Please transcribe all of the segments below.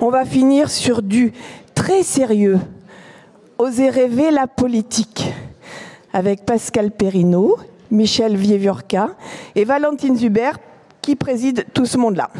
On va finir sur du très sérieux. Oser rêver la politique. Avec Pascal Perrineau, Michel Viéviorca et Valentine Zuber qui préside tout ce monde-là.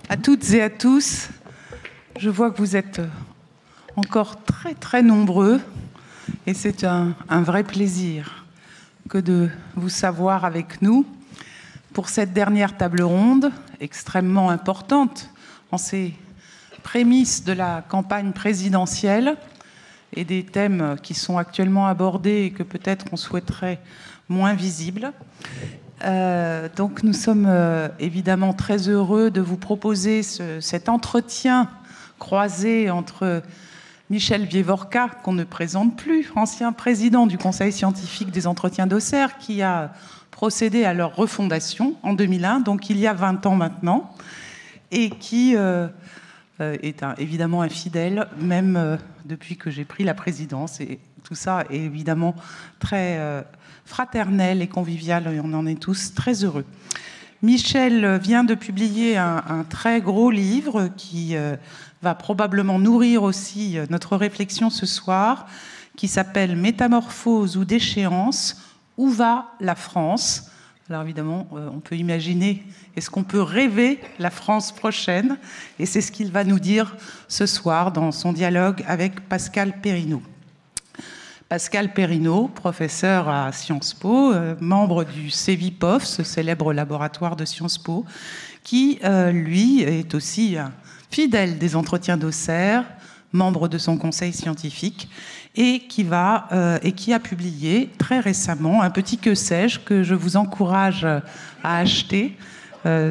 À toutes et à tous, je vois que vous êtes encore très très nombreux et c'est un vrai plaisir que de vous savoir avec nous pour cette dernière table ronde extrêmement importante en ces prémices de la campagne présidentielle et des thèmes qui sont actuellement abordés et que peut-être on souhaiterait moins visibles. Donc nous sommes évidemment très heureux de vous proposer cet entretien croisé entre Michel Viéviorca, qu'on ne présente plus, ancien président du Conseil scientifique des entretiens d'Auxerre, qui a procédé à leur refondation en 2001, donc il y a 20 ans maintenant, et qui est évidemment un fidèle, même depuis que j'ai pris la présidence. Et tout ça est évidemment très fraternel et convivial, et on en est tous très heureux. Michel vient de publier un très gros livre qui va probablement nourrir aussi notre réflexion ce soir, qui s'appelle « Métamorphose ou déchéance, où va la France ?» Alors évidemment, on peut imaginer, est-ce qu'on peut rêver la France prochaine? Et c'est ce qu'il va nous dire ce soir dans son dialogue avec Pascal Perrineau. Pascal Perrineau, professeur à Sciences Po, membre du CEVIPOF, ce célèbre laboratoire de Sciences Po, qui, lui, est aussi un fidèle des entretiens d'Auxerre, membre de son conseil scientifique, et qui a publié très récemment un petit que sais-je que je vous encourage à acheter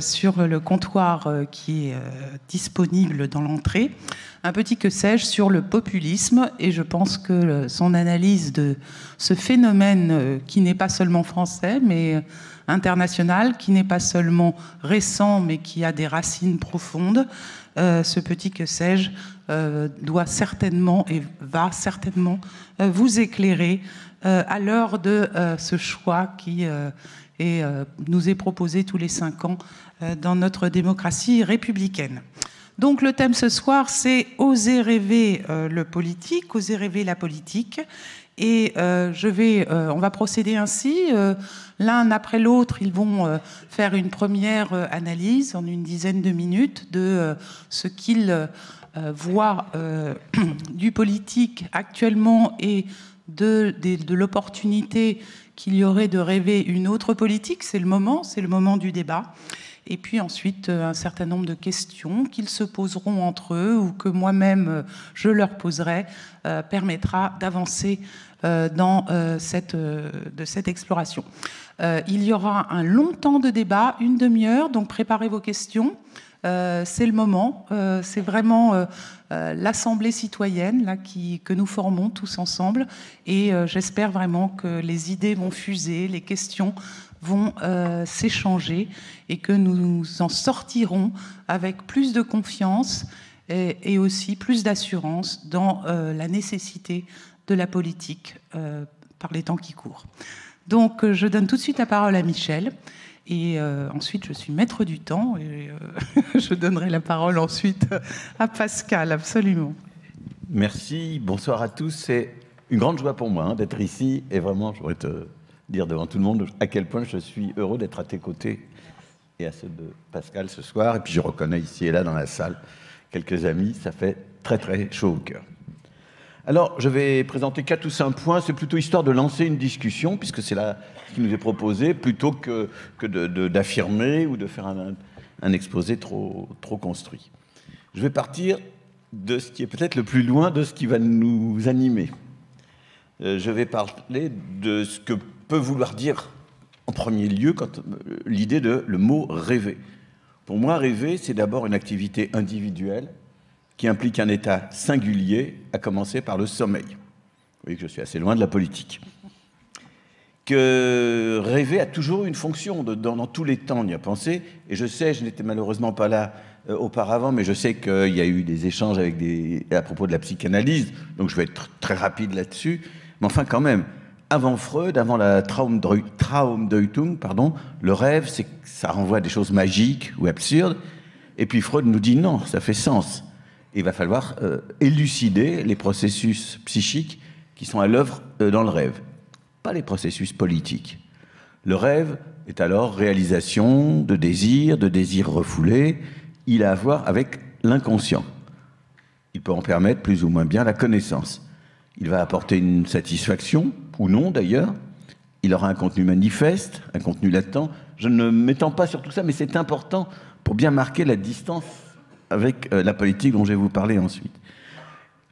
sur le comptoir qui est disponible dans l'entrée. Un petit que sais-je sur le populisme, et je pense que son analyse de ce phénomène qui n'est pas seulement français, mais international, qui n'est pas seulement récent, mais qui a des racines profondes, ce petit que sais-je doit certainement et va certainement vous éclairer à l'heure de ce choix qui nous est proposé tous les 5 ans dans notre démocratie républicaine. Donc le thème ce soir, c'est oser rêver le politique, oser rêver la politique. Et on va procéder ainsi. L'un après l'autre, ils vont faire une première analyse en une dizaine de minutes de ce qu'ils voient du politique actuellement et de l'opportunité qu'il y aurait de rêver une autre politique. C'est le moment du débat. Et puis ensuite, un certain nombre de questions qu'ils se poseront entre eux ou que moi-même je leur poserai permettra d'avancer dans cette exploration. Il y aura un long temps de débat, une demi-heure, donc préparez vos questions. C'est le moment, c'est vraiment l'assemblée citoyenne là, que nous formons tous ensemble, et j'espère vraiment que les idées vont fuser, les questions vont s'échanger et que nous en sortirons avec plus de confiance et aussi plus d'assurance dans la nécessité de la politique par les temps qui courent. Donc je donne tout de suite la parole à Michel et ensuite je suis maître du temps et je donnerai la parole ensuite à Pascal, absolument. Merci, bonsoir à tous. C'est une grande joie pour moi d'être ici et vraiment je voudrais te dire devant tout le monde à quel point je suis heureux d'être à tes côtés et à ceux de Pascal ce soir. Et puis je reconnais ici et là dans la salle quelques amis, ça fait très très chaud au cœur. Alors je vais présenter 4 ou 5 points, c'est plutôt histoire de lancer une discussion, puisque c'est là ce qui nous est proposé, plutôt que d'affirmer ou de faire un exposé trop construit. Je vais partir de ce qui est peut-être le plus loin de ce qui va nous animer. Je vais parler de ce que peut vouloir dire en premier lieu l'idée de le mot rêver. Pour moi, rêver, c'est d'abord une activité individuelle qui implique un état singulier, à commencer par le sommeil. voyez que je suis assez loin de la politique. Que rêver a toujours eu une fonction, dans tous les temps on y a pensé, et je sais, je n'étais malheureusement pas là auparavant, mais je sais qu'il y a eu des échanges à propos de la psychanalyse, donc je vais être très rapide là-dessus, mais enfin quand même, avant Freud, avant la Traumdeutung, le rêve, ça renvoie à des choses magiques ou absurdes, et puis Freud nous dit non, ça fait sens. Il va falloir élucider les processus psychiques qui sont à l'œuvre dans le rêve, pas les processus politiques. Le rêve est alors réalisation de désirs refoulés. Il a à voir avec l'inconscient. Il peut en permettre plus ou moins bien la connaissance. Il va apporter une satisfaction, ou non d'ailleurs. Il aura un contenu manifeste, un contenu latent. Je ne m'étends pas sur tout ça, mais c'est important pour bien marquer la distance avec la politique dont je vais vous parler ensuite.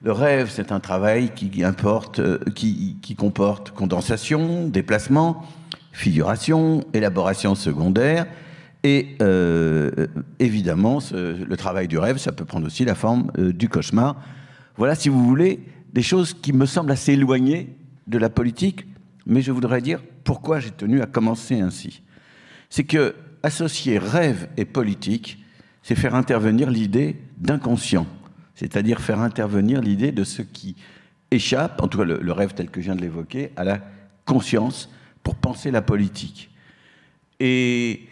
Le rêve, c'est un travail qui comporte condensation, déplacement, figuration, élaboration secondaire, et évidemment, le travail du rêve, ça peut prendre aussi la forme du cauchemar. Voilà, si vous voulez, des choses qui me semblent assez éloignées de la politique, mais je voudrais dire pourquoi j'ai tenu à commencer ainsi. C'est que associer rêve et politique, c'est faire intervenir l'idée d'inconscient, c'est-à-dire faire intervenir l'idée de ce qui échappe, en tout cas le rêve tel que je viens de l'évoquer, à la conscience pour penser la politique. Et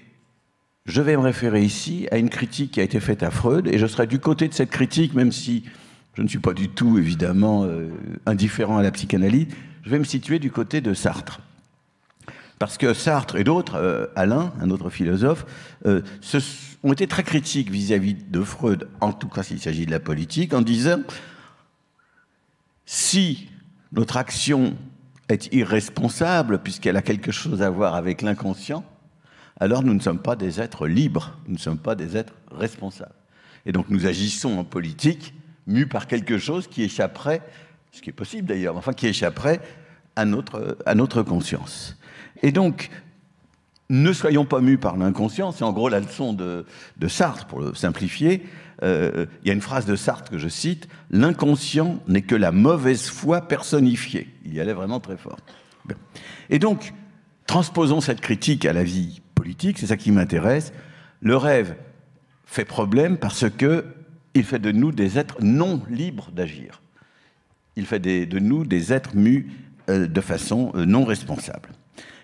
je vais me référer ici à une critique qui a été faite à Freud, et je serai du côté de cette critique, même si je ne suis pas du tout, évidemment, indifférent à la psychanalyse, je vais me situer du côté de Sartre. Parce que Sartre et d'autres, Alain, un autre philosophe, ont été très critiques vis-à-vis de Freud, en tout cas s'il s'agit de la politique, en disant si notre action est irresponsable, puisqu'elle a quelque chose à voir avec l'inconscient, alors nous ne sommes pas des êtres libres, nous ne sommes pas des êtres responsables. Et donc nous agissons en politique, mus par quelque chose qui échapperait, ce qui est possible d'ailleurs, enfin qui échapperait à notre conscience. Et donc, ne soyons pas mus par l'inconscient, c'est en gros la leçon de Sartre, pour le simplifier. Il y a une phrase de Sartre que je cite, « L'inconscient n'est que la mauvaise foi personnifiée ». Il y allait vraiment très fort. Bien. Et donc, transposons cette critique à la vie politique, c'est ça qui m'intéresse. Le rêve fait problème parce qu'il fait de nous des êtres non libres d'agir. Il fait de nous des êtres mus de façon non responsable.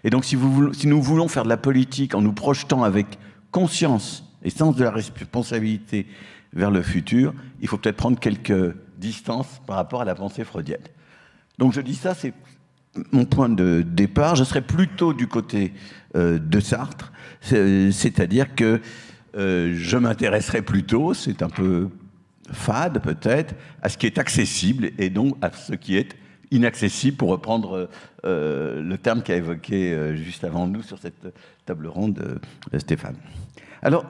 Et donc, si nous voulons faire de la politique en nous projetant avec conscience et sens de la responsabilité vers le futur, il faut peut-être prendre quelques distances par rapport à la pensée freudienne. Donc, je dis ça, c'est mon point de départ. Je serais plutôt du côté de Sartre, c'est-à-dire que je m'intéresserai plutôt, c'est un peu fade peut-être, à ce qui est accessible et donc à ce qui est inaccessible, pour reprendre le terme qu'a évoqué juste avant nous sur cette table ronde Stéphane. Alors,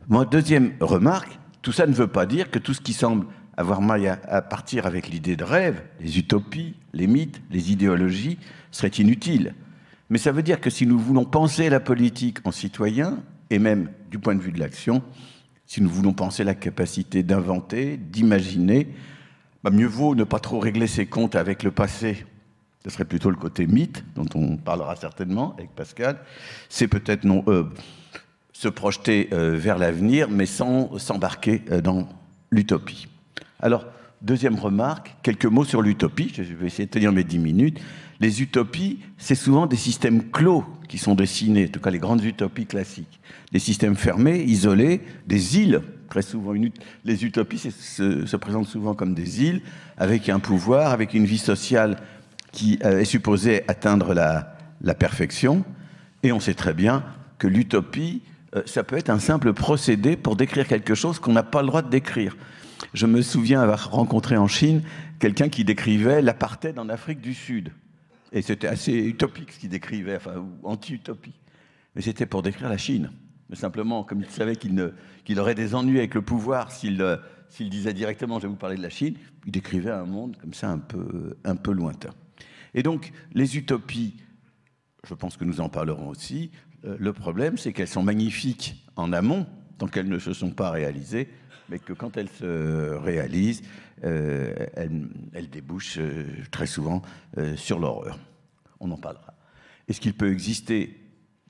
ma deuxième remarque, tout ça ne veut pas dire que tout ce qui semble avoir mal à partir avec l'idée de rêve, les utopies, les mythes, les idéologies, serait inutile. Mais ça veut dire que si nous voulons penser la politique en citoyen, et même du point de vue de l'action, si nous voulons penser la capacité d'inventer, d'imaginer, mieux vaut ne pas trop régler ses comptes avec le passé. Ce serait plutôt le côté mythe, dont on parlera certainement avec Pascal. C'est peut-être se projeter vers l'avenir, mais sans s'embarquer dans l'utopie. Alors, deuxième remarque, quelques mots sur l'utopie. Je vais essayer de tenir mes 10 minutes. Les utopies, c'est souvent des systèmes clos qui sont dessinés, en tout cas les grandes utopies classiques. Des systèmes fermés, isolés, des îles. Très souvent, les utopies se présentent souvent comme des îles, avec un pouvoir, avec une vie sociale qui est supposée atteindre la perfection. Et on sait très bien que l'utopie, ça peut être un simple procédé pour décrire quelque chose qu'on n'a pas le droit de décrire. Je me souviens avoir rencontré en Chine quelqu'un qui décrivait l'apartheid en Afrique du Sud. Et c'était assez utopique ce qu'il décrivait, enfin, ou anti-utopie. Mais c'était pour décrire la Chine. Mais simplement, comme il savait qu'il aurait des ennuis avec le pouvoir s'il disait directement « je vais vous parler de la Chine », il décrivait un monde comme ça un peu lointain. Et donc, les utopies, je pense que nous en parlerons aussi, le problème c'est qu'elles sont magnifiques en amont, tant qu'elles ne se sont pas réalisées, mais que quand elles se réalisent, elles débouchent très souvent sur l'horreur. On en parlera. Est-ce qu'il peut exister,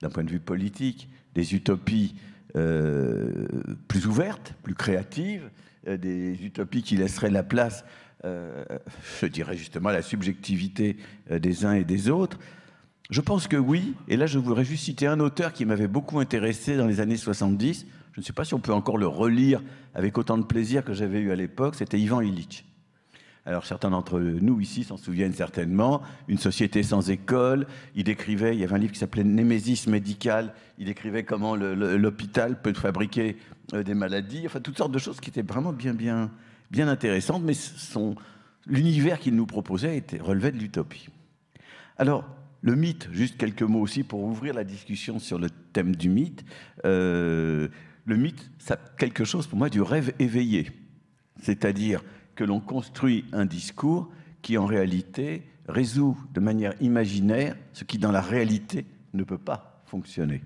d'un point de vue politique, des utopies plus ouvertes, plus créatives, des utopies qui laisseraient la place, je dirais justement, à la subjectivité des uns et des autres? Je pense que oui, et là je voudrais juste citer un auteur qui m'avait beaucoup intéressé dans les années 70, je ne sais pas si on peut encore le relire avec autant de plaisir que j'avais eu à l'époque, c'était Ivan Illich. Alors certains d'entre nous ici s'en souviennent certainement, Une société sans école, il décrivait, il y avait un livre qui s'appelait Némésis médicale, il décrivait comment l'hôpital peut fabriquer des maladies, enfin toutes sortes de choses qui étaient vraiment bien intéressantes, mais l'univers qu'il nous proposait relevait de l'utopie. Alors, le mythe, juste quelques mots aussi pour ouvrir la discussion sur le thème du mythe. Le mythe, ça a quelque chose pour moi du rêve éveillé. C'est-à-dire que l'on construit un discours qui en réalité résout de manière imaginaire ce qui dans la réalité ne peut pas fonctionner.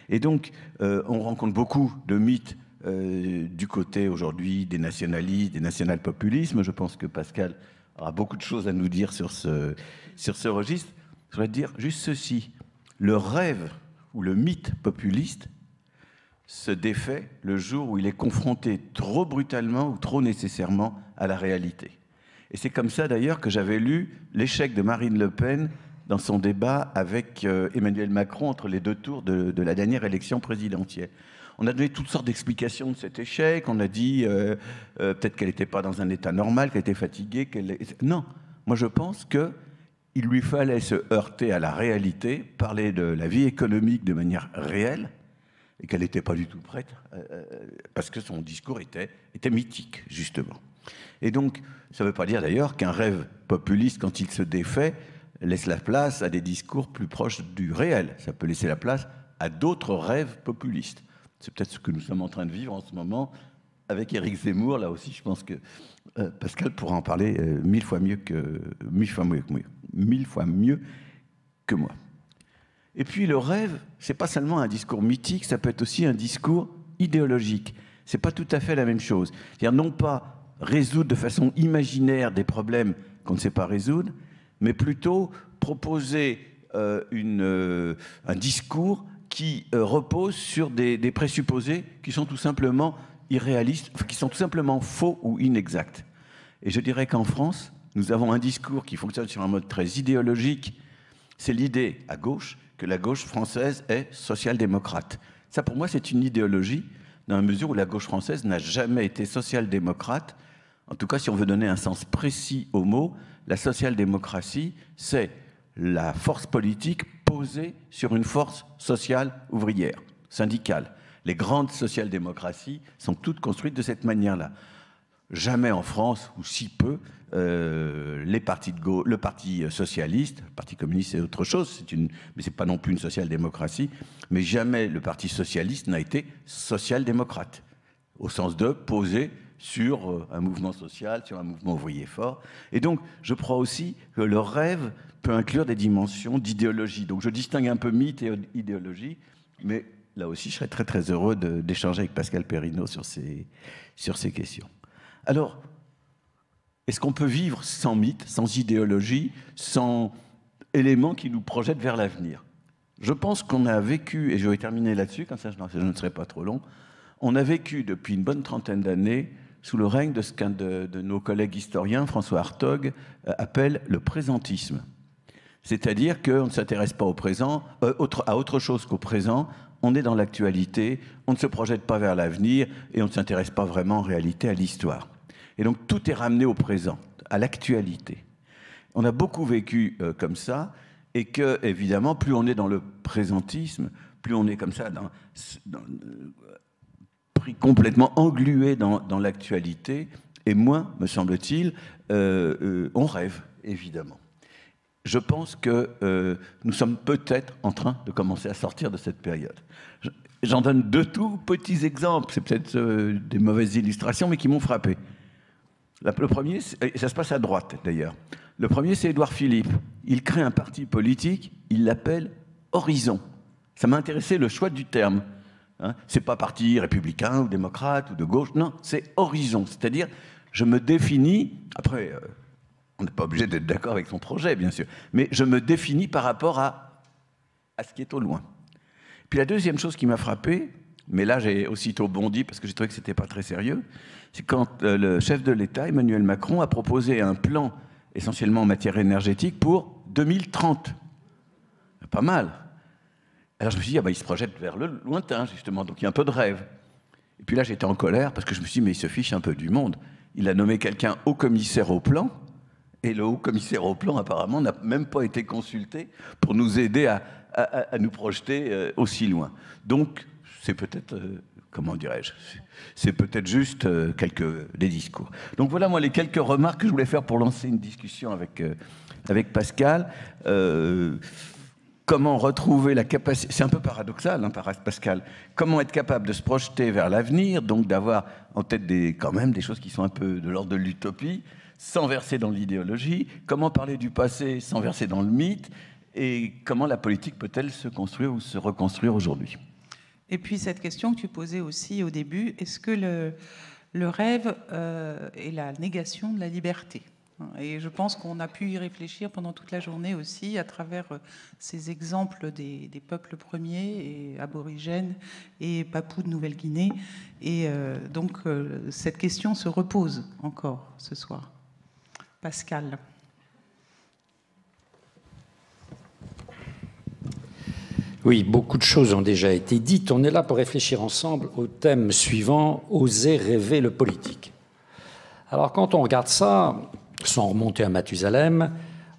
Et donc, on rencontre beaucoup de mythes du côté aujourd'hui des nationalistes, des national-populismes. Je pense que Pascal aura beaucoup de choses à nous dire sur ce registre. Je voudrais dire juste ceci, le rêve ou le mythe populiste se défait le jour où il est confronté trop brutalement ou trop nécessairement à la réalité. Et c'est comme ça d'ailleurs que j'avais lu l'échec de Marine Le Pen dans son débat avec Emmanuel Macron entre les deux tours de la dernière élection présidentielle. On a donné toutes sortes d'explications de cet échec, on a dit peut-être qu'elle n'était pas dans un état normal, qu'elle était fatiguée, Non, moi je pense que il lui fallait se heurter à la réalité, parler de la vie économique de manière réelle, et qu'elle n'était pas du tout prête, parce que son discours était mythique, justement. Et donc, ça ne veut pas dire d'ailleurs qu'un rêve populiste, quand il se défait, laisse la place à des discours plus proches du réel. Ça peut laisser la place à d'autres rêves populistes. C'est peut-être ce que nous sommes en train de vivre en ce moment avec Éric Zemmour. Là aussi, je pense que Pascal pourra en parler mille fois mieux que moi. Et puis le rêve, c'est pas seulement un discours mythique, ça peut être aussi un discours idéologique. C'est pas tout à fait la même chose. C'est-à-dire non pas résoudre de façon imaginaire des problèmes qu'on ne sait pas résoudre, mais plutôt proposer un discours qui repose sur des présupposés qui sont tout simplement irréalistes, qui sont tout simplement faux ou inexacts. Et je dirais qu'en France, nous avons un discours qui fonctionne sur un mode très idéologique. C'est l'idée à gauche que la gauche française est social-démocrate. Ça, pour moi, c'est une idéologie, dans la mesure où la gauche française n'a jamais été social-démocrate. En tout cas, si on veut donner un sens précis au mot, la social-démocratie, c'est la force politique posée sur une force sociale ouvrière, syndicale. Les grandes social-démocraties sont toutes construites de cette manière-là. Jamais en France, ou si peu, le parti socialiste, le parti communiste c'est autre chose, mais c'est pas non plus une social-démocratie, mais jamais le parti socialiste n'a été social-démocrate, au sens de poser sur un mouvement social, sur un mouvement ouvrier fort. Et donc, je crois aussi que le rêve peut inclure des dimensions d'idéologie. Donc, je distingue un peu mythe et idéologie, mais là aussi, je serais très très heureux d'échanger avec Pascal Perrineau sur ces questions. Alors, est-ce qu'on peut vivre sans mythe, sans idéologie, sans éléments qui nous projettent vers l'avenir? Je pense qu'on a vécu, et je vais terminer là-dessus, comme ça je ne serai pas trop long, on a vécu depuis une bonne trentaine d'années sous le règne de ce qu'un de nos collègues historiens, François Hartog, appelle le présentisme. C'est-à-dire qu'on ne s'intéresse pas au présent, à autre chose qu'au présent, on est dans l'actualité, on ne se projette pas vers l'avenir et on ne s'intéresse pas vraiment en réalité à l'histoire. Et donc tout est ramené au présent, à l'actualité. On a beaucoup vécu comme ça et que, évidemment, plus on est dans le présentisme, plus on est comme ça, pris complètement englué dans l'actualité, et moins, me semble-t-il, on rêve, évidemment. Je pense que nous sommes peut-être en train de commencer à sortir de cette période. J'en donne deux tout petits exemples, c'est peut-être des mauvaises illustrations, mais qui m'ont frappé. Le premier, et ça se passe à droite d'ailleurs, le premier c'est Édouard Philippe. Il crée un parti politique, il l'appelle Horizon. Ça m'a intéressé le choix du terme. Hein. C'est pas parti républicain ou démocrate ou de gauche, non, c'est horizon. C'est-à-dire, je me définis, après, on n'est pas obligé d'être d'accord avec son projet, bien sûr, mais je me définis par rapport à ce qui est au loin. Puis la deuxième chose qui m'a frappé, mais là j'ai aussitôt bondi parce que j'ai trouvé que c'était pas très sérieux, c'est quand le chef de l'État, Emmanuel Macron, a proposé un plan essentiellement en matière énergétique pour 2030. Pas mal. Alors je me suis dit, ah ben, il se projette vers le lointain, justement, donc il y a un peu de rêve. Et puis là, j'étais en colère parce que je me suis dit, mais il se fiche un peu du monde. Il a nommé quelqu'un haut commissaire au plan, et le haut commissaire au plan, apparemment, n'a même pas été consulté pour nous aider à nous projeter aussi loin. Donc, c'est peut-être, comment dirais-je, c'est peut-être juste des discours. Donc voilà, moi, les quelques remarques que je voulais faire pour lancer une discussion avec Pascal. Comment retrouver la capacité, c'est un peu paradoxal, hein, Pascal, comment être capable de se projeter vers l'avenir, donc d'avoir en tête quand même des choses qui sont un peu de l'ordre de l'utopie, sans verser dans l'idéologie, comment parler du passé sans verser dans le mythe, et comment la politique peut-elle se construire ou se reconstruire aujourd'hui. Et puis cette question que tu posais aussi au début, est-ce que le rêve est la négation de la liberté ? Et je pense qu'on a pu y réfléchir pendant toute la journée aussi à travers ces exemples des peuples premiers et aborigènes et papous de Nouvelle-Guinée. Et donc cette question se repose encore ce soir. Pascal. Oui, beaucoup de choses ont déjà été dites. On est là pour réfléchir ensemble au thème suivant, oser rêver le politique. Alors quand on regarde ça, sans remonter à Mathusalem,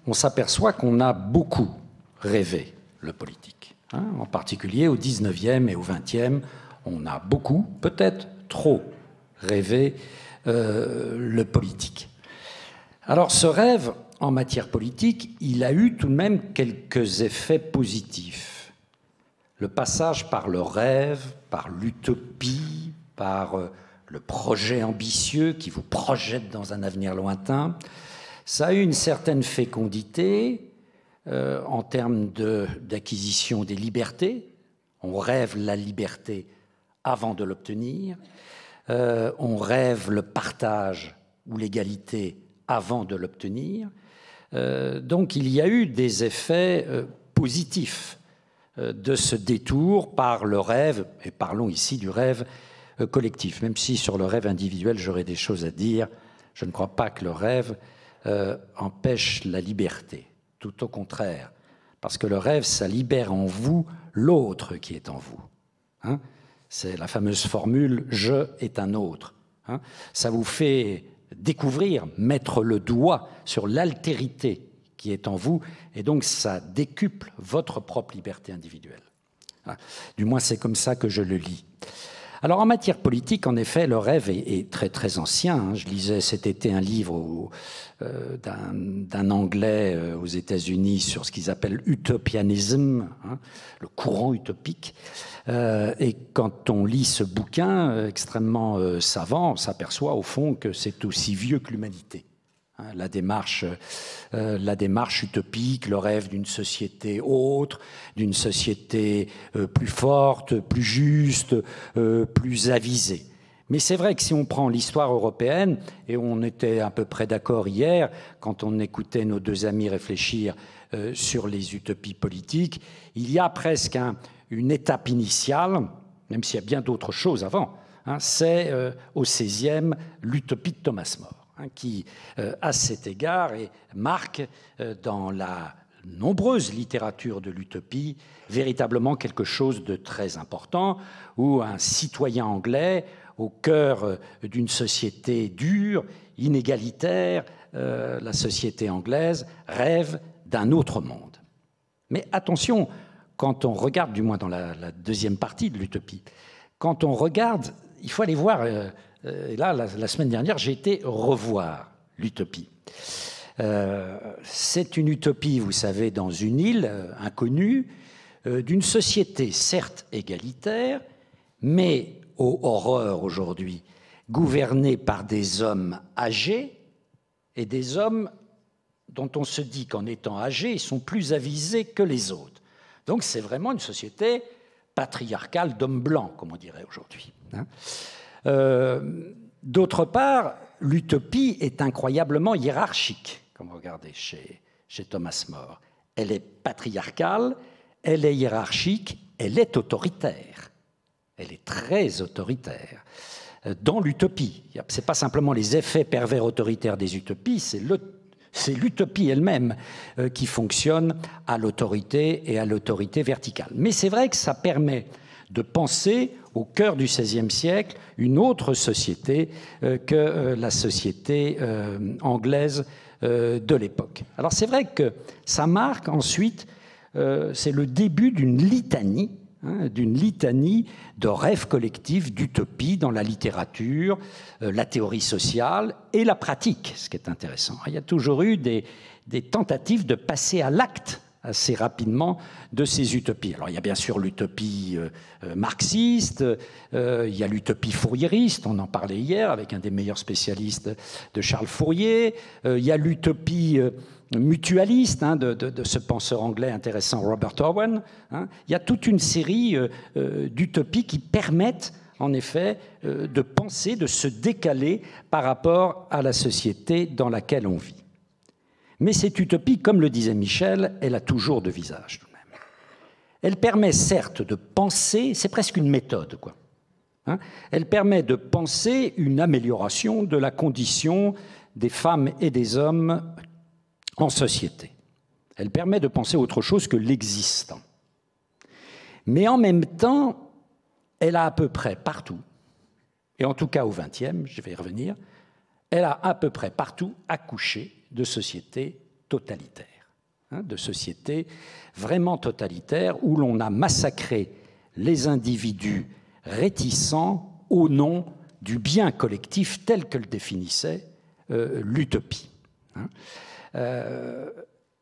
on s'aperçoit qu'on a beaucoup rêvé le politique. Hein, en particulier au 19e et au 20e, on a beaucoup, peut-être trop, rêvé le politique. Alors ce rêve, en matière politique, il a eu tout de même quelques effets positifs. Le passage par le rêve, par l'utopie, par le projet ambitieux qui vous projette dans un avenir lointain, ça a eu une certaine fécondité en termes d'acquisition des libertés. On rêve la liberté avant de l'obtenir. On rêve le partage ou l'égalité avant de l'obtenir. Donc il y a eu des effets positifs de ce détour par le rêve, et parlons ici du rêve collectif, même si sur le rêve individuel j'aurais des choses à dire. Je ne crois pas que le rêve empêche la liberté, tout au contraire, parce que le rêve, ça libère en vous l'autre qui est en vous. Hein, c'est la fameuse formule « je est un autre ». Hein, ça vous fait découvrir, mettre le doigt sur l'altérité qui est en vous, et donc ça décuple votre propre liberté individuelle. Hein, du moins, c'est comme ça que je le lis. Alors, en matière politique, en effet, le rêve est très, très ancien. Hein. Je lisais cet été un livre d'un Anglais aux États-Unis sur ce qu'ils appellent utopianisme, hein, le courant utopique. Et quand on lit ce bouquin extrêmement savant, on s'aperçoit au fond que c'est aussi vieux que l'humanité. La démarche utopique, le rêve d'une société autre, d'une société plus forte, plus juste, plus avisée. Mais c'est vrai que si on prend l'histoire européenne, et on était à peu près d'accord hier, quand on écoutait nos deux amis réfléchir sur les utopies politiques, il y a presque une étape initiale, même s'il y a bien d'autres choses avant, hein, c'est au XVIe l'utopie de Thomas More. Qui, à cet égard, marque dans la nombreuse littérature de l'utopie véritablement quelque chose de très important, où un citoyen anglais, au cœur d'une société dure, inégalitaire, la société anglaise, rêve d'un autre monde. Mais attention, quand on regarde, du moins dans la deuxième partie de l'utopie, quand on regarde, il faut aller voir... Et là, la semaine dernière, j'ai été revoir l'utopie. C'est une utopie, vous savez, dans une île inconnue, d'une société certes égalitaire, mais aux horreurs aujourd'hui, gouvernée par des hommes âgés et des hommes dont on se dit qu'en étant âgés, ils sont plus avisés que les autres. Donc c'est vraiment une société patriarcale d'hommes blancs, comme on dirait aujourd'hui. D'autre part, l'utopie est incroyablement hiérarchique, comme vous regardez chez Thomas More. Elle est patriarcale, elle est hiérarchique, elle est autoritaire. Elle est très autoritaire. Dans l'utopie, ce n'est pas simplement les effets pervers autoritaires des utopies, c'est l'utopie elle-même qui fonctionne à l'autorité et à l'autorité verticale. Mais c'est vrai que ça permet de penser au cœur du XVIe siècle une autre société que la société anglaise de l'époque. Alors c'est vrai que ça marque ensuite, c'est le début d'une litanie de rêves collectifs, d'utopies dans la littérature, la théorie sociale et la pratique, ce qui est intéressant. Il y a toujours eu des tentatives de passer à l'acte assez rapidement de ces utopies. Alors il y a bien sûr l'utopie marxiste, il y a l'utopie fouriériste, on en parlait hier avec un des meilleurs spécialistes de Charles Fourier, il y a l'utopie mutualiste de ce penseur anglais intéressant Robert Owen. Il y a toute une série d'utopies qui permettent en effet de penser, de se décaler par rapport à la société dans laquelle on vit. Mais cette utopie, comme le disait Michel, elle a toujours deux visages tout de même. Elle permet certes de penser, c'est presque une méthode, quoi. Elle permet de penser une amélioration de la condition des femmes et des hommes en société. Elle permet de penser autre chose que l'existant. Mais en même temps, elle a à peu près partout, et en tout cas au XXe, je vais y revenir, elle a à peu près partout accouché de sociétés totalitaires, de sociétés vraiment totalitaires où l'on a massacré les individus réticents au nom du bien collectif tel que le définissait l'utopie.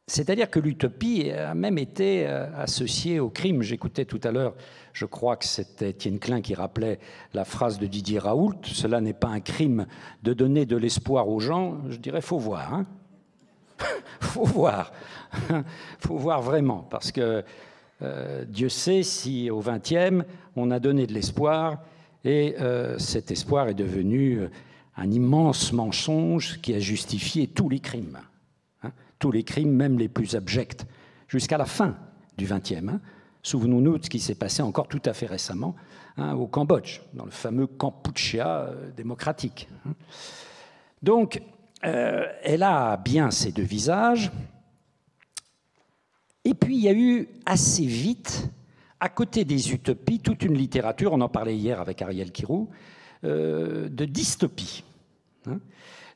C'est-à-dire que l'utopie a même été associée au crime. J'écoutais tout à l'heure, je crois que c'était Étienne Klein qui rappelait la phrase de Didier Raoult, « Cela n'est pas un crime de donner de l'espoir aux gens ». Je dirais, faut voir. Faut voir. Faut voir vraiment, parce que Dieu sait si au XXe, on a donné de l'espoir, et cet espoir est devenu un immense mensonge qui a justifié tous les crimes. Tous les crimes, même les plus abjects, jusqu'à la fin du XXe. Souvenons-nous de ce qui s'est passé encore tout à fait récemment au Cambodge, dans le fameux Kampuchea démocratique. Donc, elle a bien ces deux visages. Et puis, il y a eu assez vite, à côté des utopies, toute une littérature, on en parlait hier avec Ariel Kirou, de dystopie.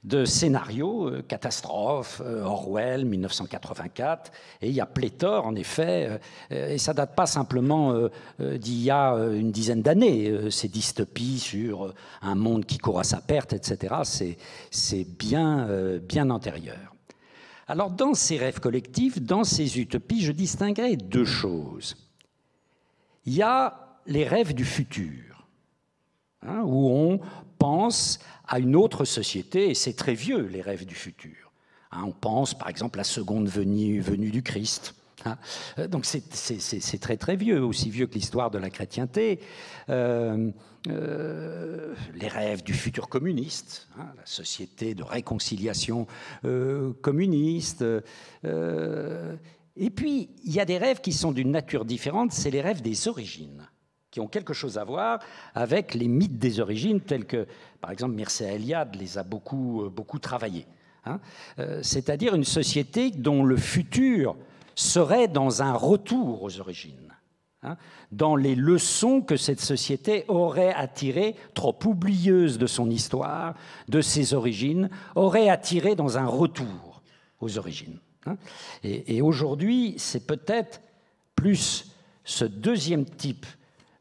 De scénarios, catastrophes, Orwell, 1984, et il y a pléthore, en effet, et ça ne date pas simplement d'il y a une dizaine d'années, ces dystopies sur un monde qui court à sa perte, etc., c'est bien antérieur. Alors, dans ces rêves collectifs, dans ces utopies, je distinguerai deux choses. Il y a les rêves du futur, où on pense à une autre société, et c'est très vieux, les rêves du futur. On pense, par exemple, à la seconde venue du Christ. Donc c'est très très vieux, aussi vieux que l'histoire de la chrétienté. Les rêves du futur communiste, la société de réconciliation communiste. Et puis, il y a des rêves qui sont d'une nature différente, c'est les rêves des origines, qui ont quelque chose à voir avec les mythes des origines, tels que, par exemple, Mircea Eliade les a beaucoup travaillés. C'est-à-dire une société dont le futur serait dans un retour aux origines, dans les leçons que cette société aurait à tirer, trop oublieuse de son histoire, de ses origines, aurait à tirer dans un retour aux origines. Et aujourd'hui, c'est peut-être plus ce deuxième type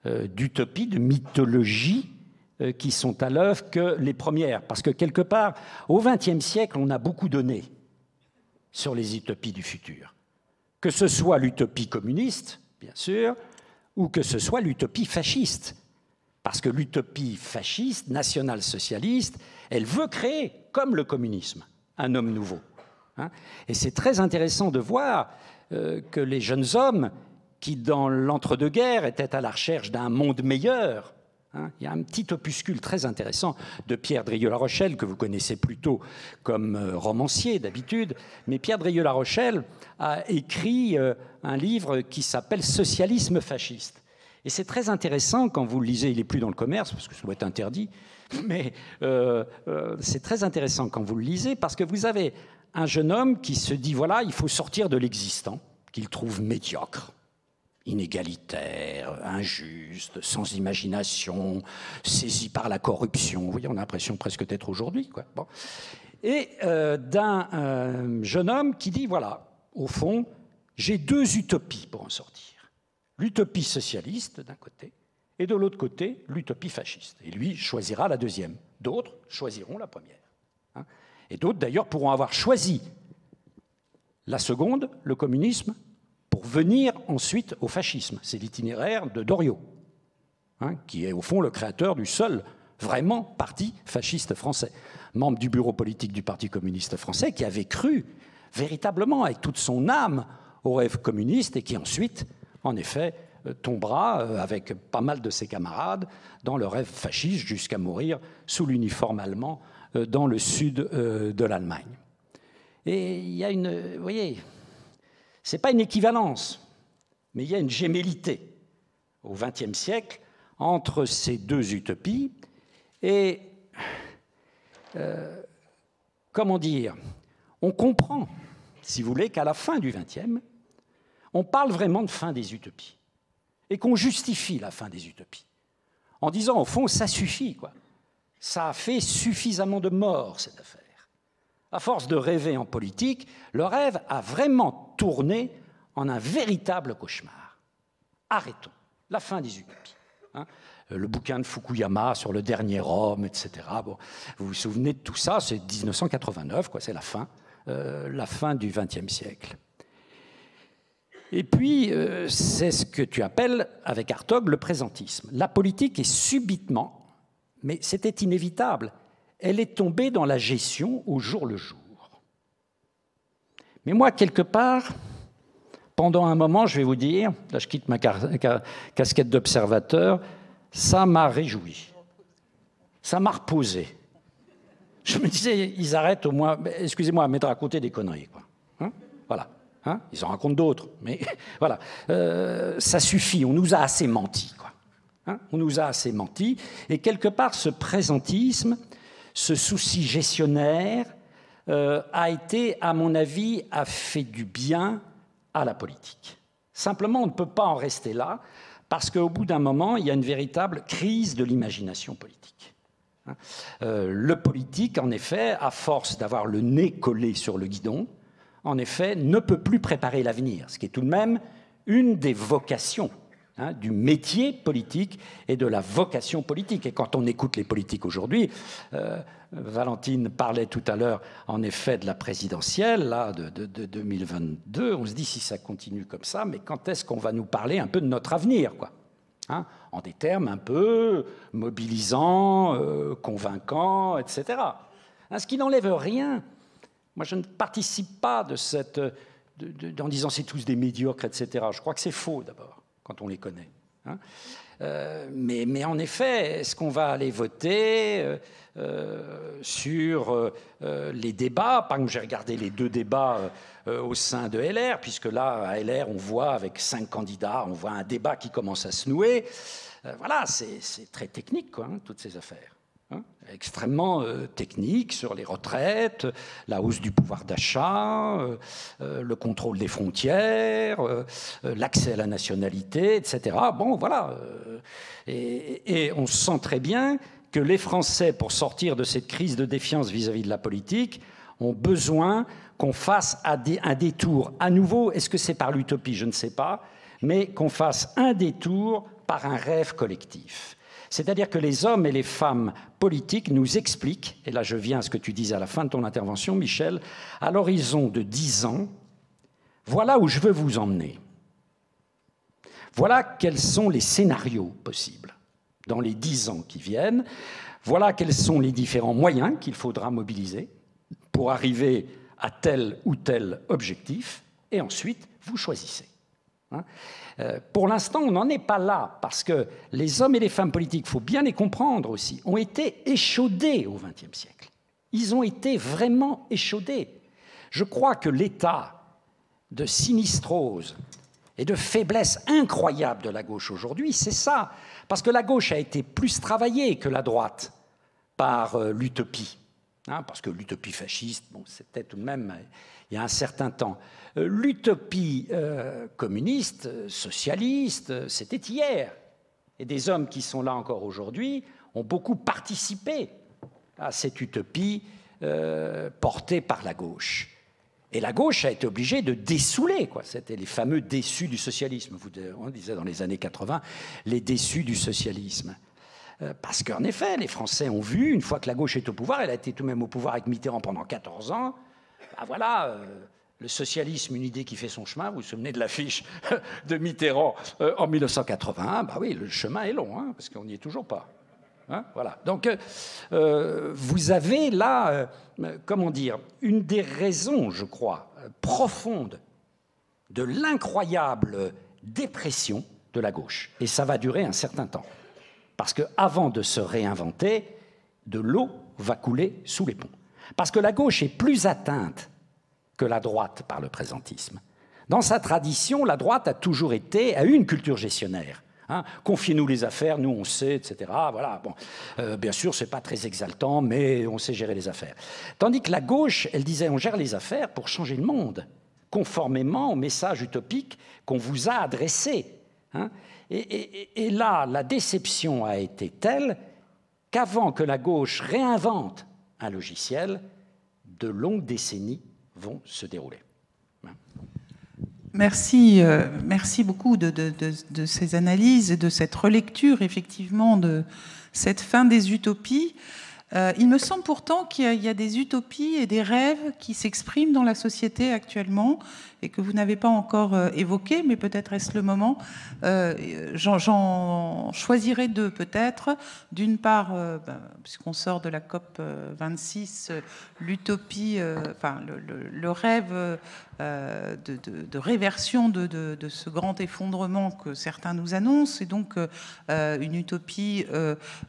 d'utopie, de mythologie qui sont à l'œuvre que les premières. Parce que quelque part, au XXe siècle, on a beaucoup donné sur les utopies du futur. Que ce soit l'utopie communiste, bien sûr, ou que ce soit l'utopie fasciste. Parce que l'utopie fasciste, national-socialiste, elle veut créer, comme le communisme, un homme nouveau. Et c'est très intéressant de voir que les jeunes hommes qui, dans l'entre-deux-guerres, était à la recherche d'un monde meilleur. Il y a un petit opuscule très intéressant de Pierre Drieux-La Rochelle, que vous connaissez plutôt comme romancier d'habitude. Mais Pierre Drieux-La Rochelle a écrit un livre qui s'appelle « Socialisme fasciste ». Et c'est très intéressant quand vous le lisez, il n'est plus dans le commerce, parce que ça doit être interdit, mais c'est très intéressant quand vous le lisez, parce que vous avez un jeune homme qui se dit, voilà, il faut sortir de l'existant, qu'il trouve médiocre, inégalitaire, injuste, sans imagination, saisi par la corruption. Vous voyez, on a l'impression presque d'être aujourd'hui, quoi. Bon. Et d'un jeune homme qui dit, voilà, au fond, j'ai deux utopies pour en sortir. L'utopie socialiste, d'un côté, et de l'autre côté, l'utopie fasciste. Et lui choisira la deuxième. D'autres choisiront la première. Et d'autres, d'ailleurs, pourront avoir choisi la seconde, le communisme, pour venir ensuite au fascisme. C'est l'itinéraire de Doriot, qui est au fond le créateur du seul vraiment parti fasciste français, membre du bureau politique du Parti communiste français, qui avait cru véritablement avec toute son âme au rêve communiste et qui ensuite, en effet, tombera avec pas mal de ses camarades dans le rêve fasciste jusqu'à mourir sous l'uniforme allemand dans le sud de l'Allemagne. Et il y a une, vous voyez, c'est pas une équivalence, mais il y a une gémellité au XXe siècle entre ces deux utopies et, comment dire, on comprend, si vous voulez, qu'à la fin du XXe, on parle vraiment de fin des utopies et qu'on justifie la fin des utopies en disant, au fond, ça suffit, quoi. Ça a fait suffisamment de morts, cette affaire. À force de rêver en politique, le rêve a vraiment tourné en un véritable cauchemar. Arrêtons. La fin des utopies. Le bouquin de Fukuyama sur le dernier homme, etc. Bon, vous vous souvenez de tout ça, c'est 1989, quoi, c'est la fin du XXe siècle. Et puis, c'est ce que tu appelles, avec Hartog, le présentisme. La politique est subitement, mais c'était inévitable, elle est tombée dans la gestion au jour le jour. Mais moi, quelque part, pendant un moment, je vais vous dire, là je quitte ma casquette d'observateur, ça m'a réjoui, ça m'a reposé. Je me disais, ils arrêtent au moins, excusez-moi, mais de raconter des conneries, quoi. Voilà. Ils en racontent d'autres, mais voilà. Ça suffit, on nous a assez menti, quoi. On nous a assez menti. Et quelque part, ce présentisme, ce souci gestionnaire, a été, à mon avis, a fait du bien à la politique. Simplement, on ne peut pas en rester là, parce qu'au bout d'un moment, il y a une véritable crise de l'imagination politique. Le politique, en effet, à force d'avoir le nez collé sur le guidon, en effet, ne peut plus préparer l'avenir, ce qui est tout de même une des vocations du métier politique et de la vocation politique. Et quand on écoute les politiques aujourd'hui, Valentine parlait tout à l'heure, en effet, de la présidentielle là, de 2022, on se dit si ça continue comme ça, mais quand est-ce qu'on va nous parler un peu de notre avenir, quoi, en des termes un peu mobilisants, convaincants, etc. Ce qui n'enlève rien. Moi, je ne participe pas de cette... en disant c'est tous des médiocres, etc. Je crois que c'est faux, d'abord, quand on les connaît. Mais en effet, est-ce qu'on va aller voter sur les débats? Par exemple, j'ai regardé les deux débats au sein de LR, puisque là, à LR, on voit, avec 5 candidats, on voit un débat qui commence à se nouer. Voilà, c'est très technique, quoi, toutes ces affaires. Extrêmement technique sur les retraites, la hausse du pouvoir d'achat, le contrôle des frontières, l'accès à la nationalité, etc. Bon, voilà. Et on sent très bien que les Français, pour sortir de cette crise de défiance vis-à-vis de la politique, ont besoin qu'on fasse un détour. À nouveau, est-ce que c'est par l'utopie? Je ne sais pas. Mais qu'on fasse un détour par un rêve collectif. C'est-à-dire que les hommes et les femmes politiques nous expliquent, et là je viens à ce que tu disais à la fin de ton intervention, Michel, à l'horizon de 10 ans, voilà où je veux vous emmener. Voilà quels sont les scénarios possibles dans les 10 ans qui viennent. Voilà quels sont les différents moyens qu'il faudra mobiliser pour arriver à tel ou tel objectif. Et ensuite, vous choisissez. hein. Pour l'instant, on n'en est pas là, parce que les hommes et les femmes politiques, il faut bien les comprendre aussi, ont été échaudés au XXe siècle. Ils ont été vraiment échaudés. Je crois que l'état de sinistrose et de faiblesse incroyable de la gauche aujourd'hui, c'est ça. Parce que la gauche a été plus travaillée que la droite par l'utopie. Hein, parce que l'utopie fasciste, bon, c'était tout de même il y a un certain temps. L'utopie communiste, socialiste, c'était hier. Et des hommes qui sont là encore aujourd'hui ont beaucoup participé à cette utopie portée par la gauche. Et la gauche a été obligée de dessouler, quoi. C'était les fameux déçus du socialisme. On disait dans les années 80, les déçus du socialisme. Parce qu'en effet, les Français ont vu, une fois que la gauche est au pouvoir, elle a été tout de même au pouvoir avec Mitterrand pendant 14 ans, ben voilà, le socialisme, une idée qui fait son chemin. Vous vous souvenez de l'affiche de Mitterrand en 1981 ? Ben oui, le chemin est long, hein, parce qu'on n'y est toujours pas. Hein, voilà. Donc, vous avez là, comment dire, une des raisons, je crois, profondes de l'incroyable dépression de la gauche. Et ça va durer un certain temps. Parce qu'avant de se réinventer, de l'eau va couler sous les ponts. Parce que la gauche est plus atteinte que la droite par le présentisme. Dans sa tradition, la droite a toujours été, a eu une culture gestionnaire. Hein, confiez-nous les affaires, nous on sait, etc. Voilà. Bon, bien sûr, c'est pas très exaltant, mais on sait gérer les affaires. Tandis que la gauche, elle disait, on gère les affaires pour changer le monde, conformément au message utopique qu'on vous a adressé. Hein. Et là, la déception a été telle qu'avant que la gauche réinvente un logiciel, de longues décennies vont se dérouler. Merci, merci beaucoup de ces analyses et de cette relecture, effectivement, de cette fin des utopies. Il me semble pourtant qu'il y a des utopies et des rêves qui s'expriment dans la société actuellement et que vous n'avez pas encore évoqués, mais peut-être est-ce le moment. J'en choisirai deux peut-être. D'une part, puisqu'on sort de la COP 26, l'utopie, enfin le rêve de réversion de ce grand effondrement que certains nous annoncent, et donc une utopie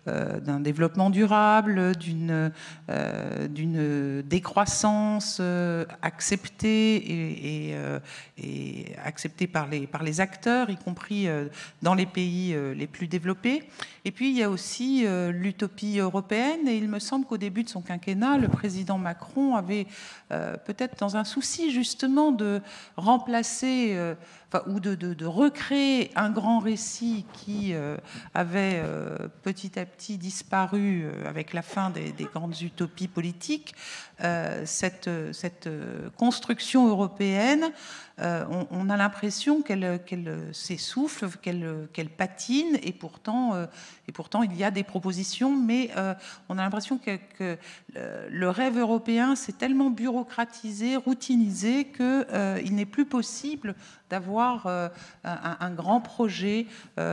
d'un développement durable, d'une décroissance acceptée et acceptée par les acteurs, y compris dans les pays les plus développés. Et puis il y a aussi l'utopie européenne, et il me semble qu'au début de son quinquennat, le président Macron avait peut-être dans un souci justement de remplacer ou de recréer un grand récit qui avait petit à petit disparu avec la fin des grandes utopies politiques. Cette construction européenne, on a l'impression qu'elle s'essouffle, qu'elle patine, et pourtant il y a des propositions, mais on a l'impression que le rêve européen s'est tellement bureaucratisé, routinisé, qu'il n'est plus possible d'avoir un grand projet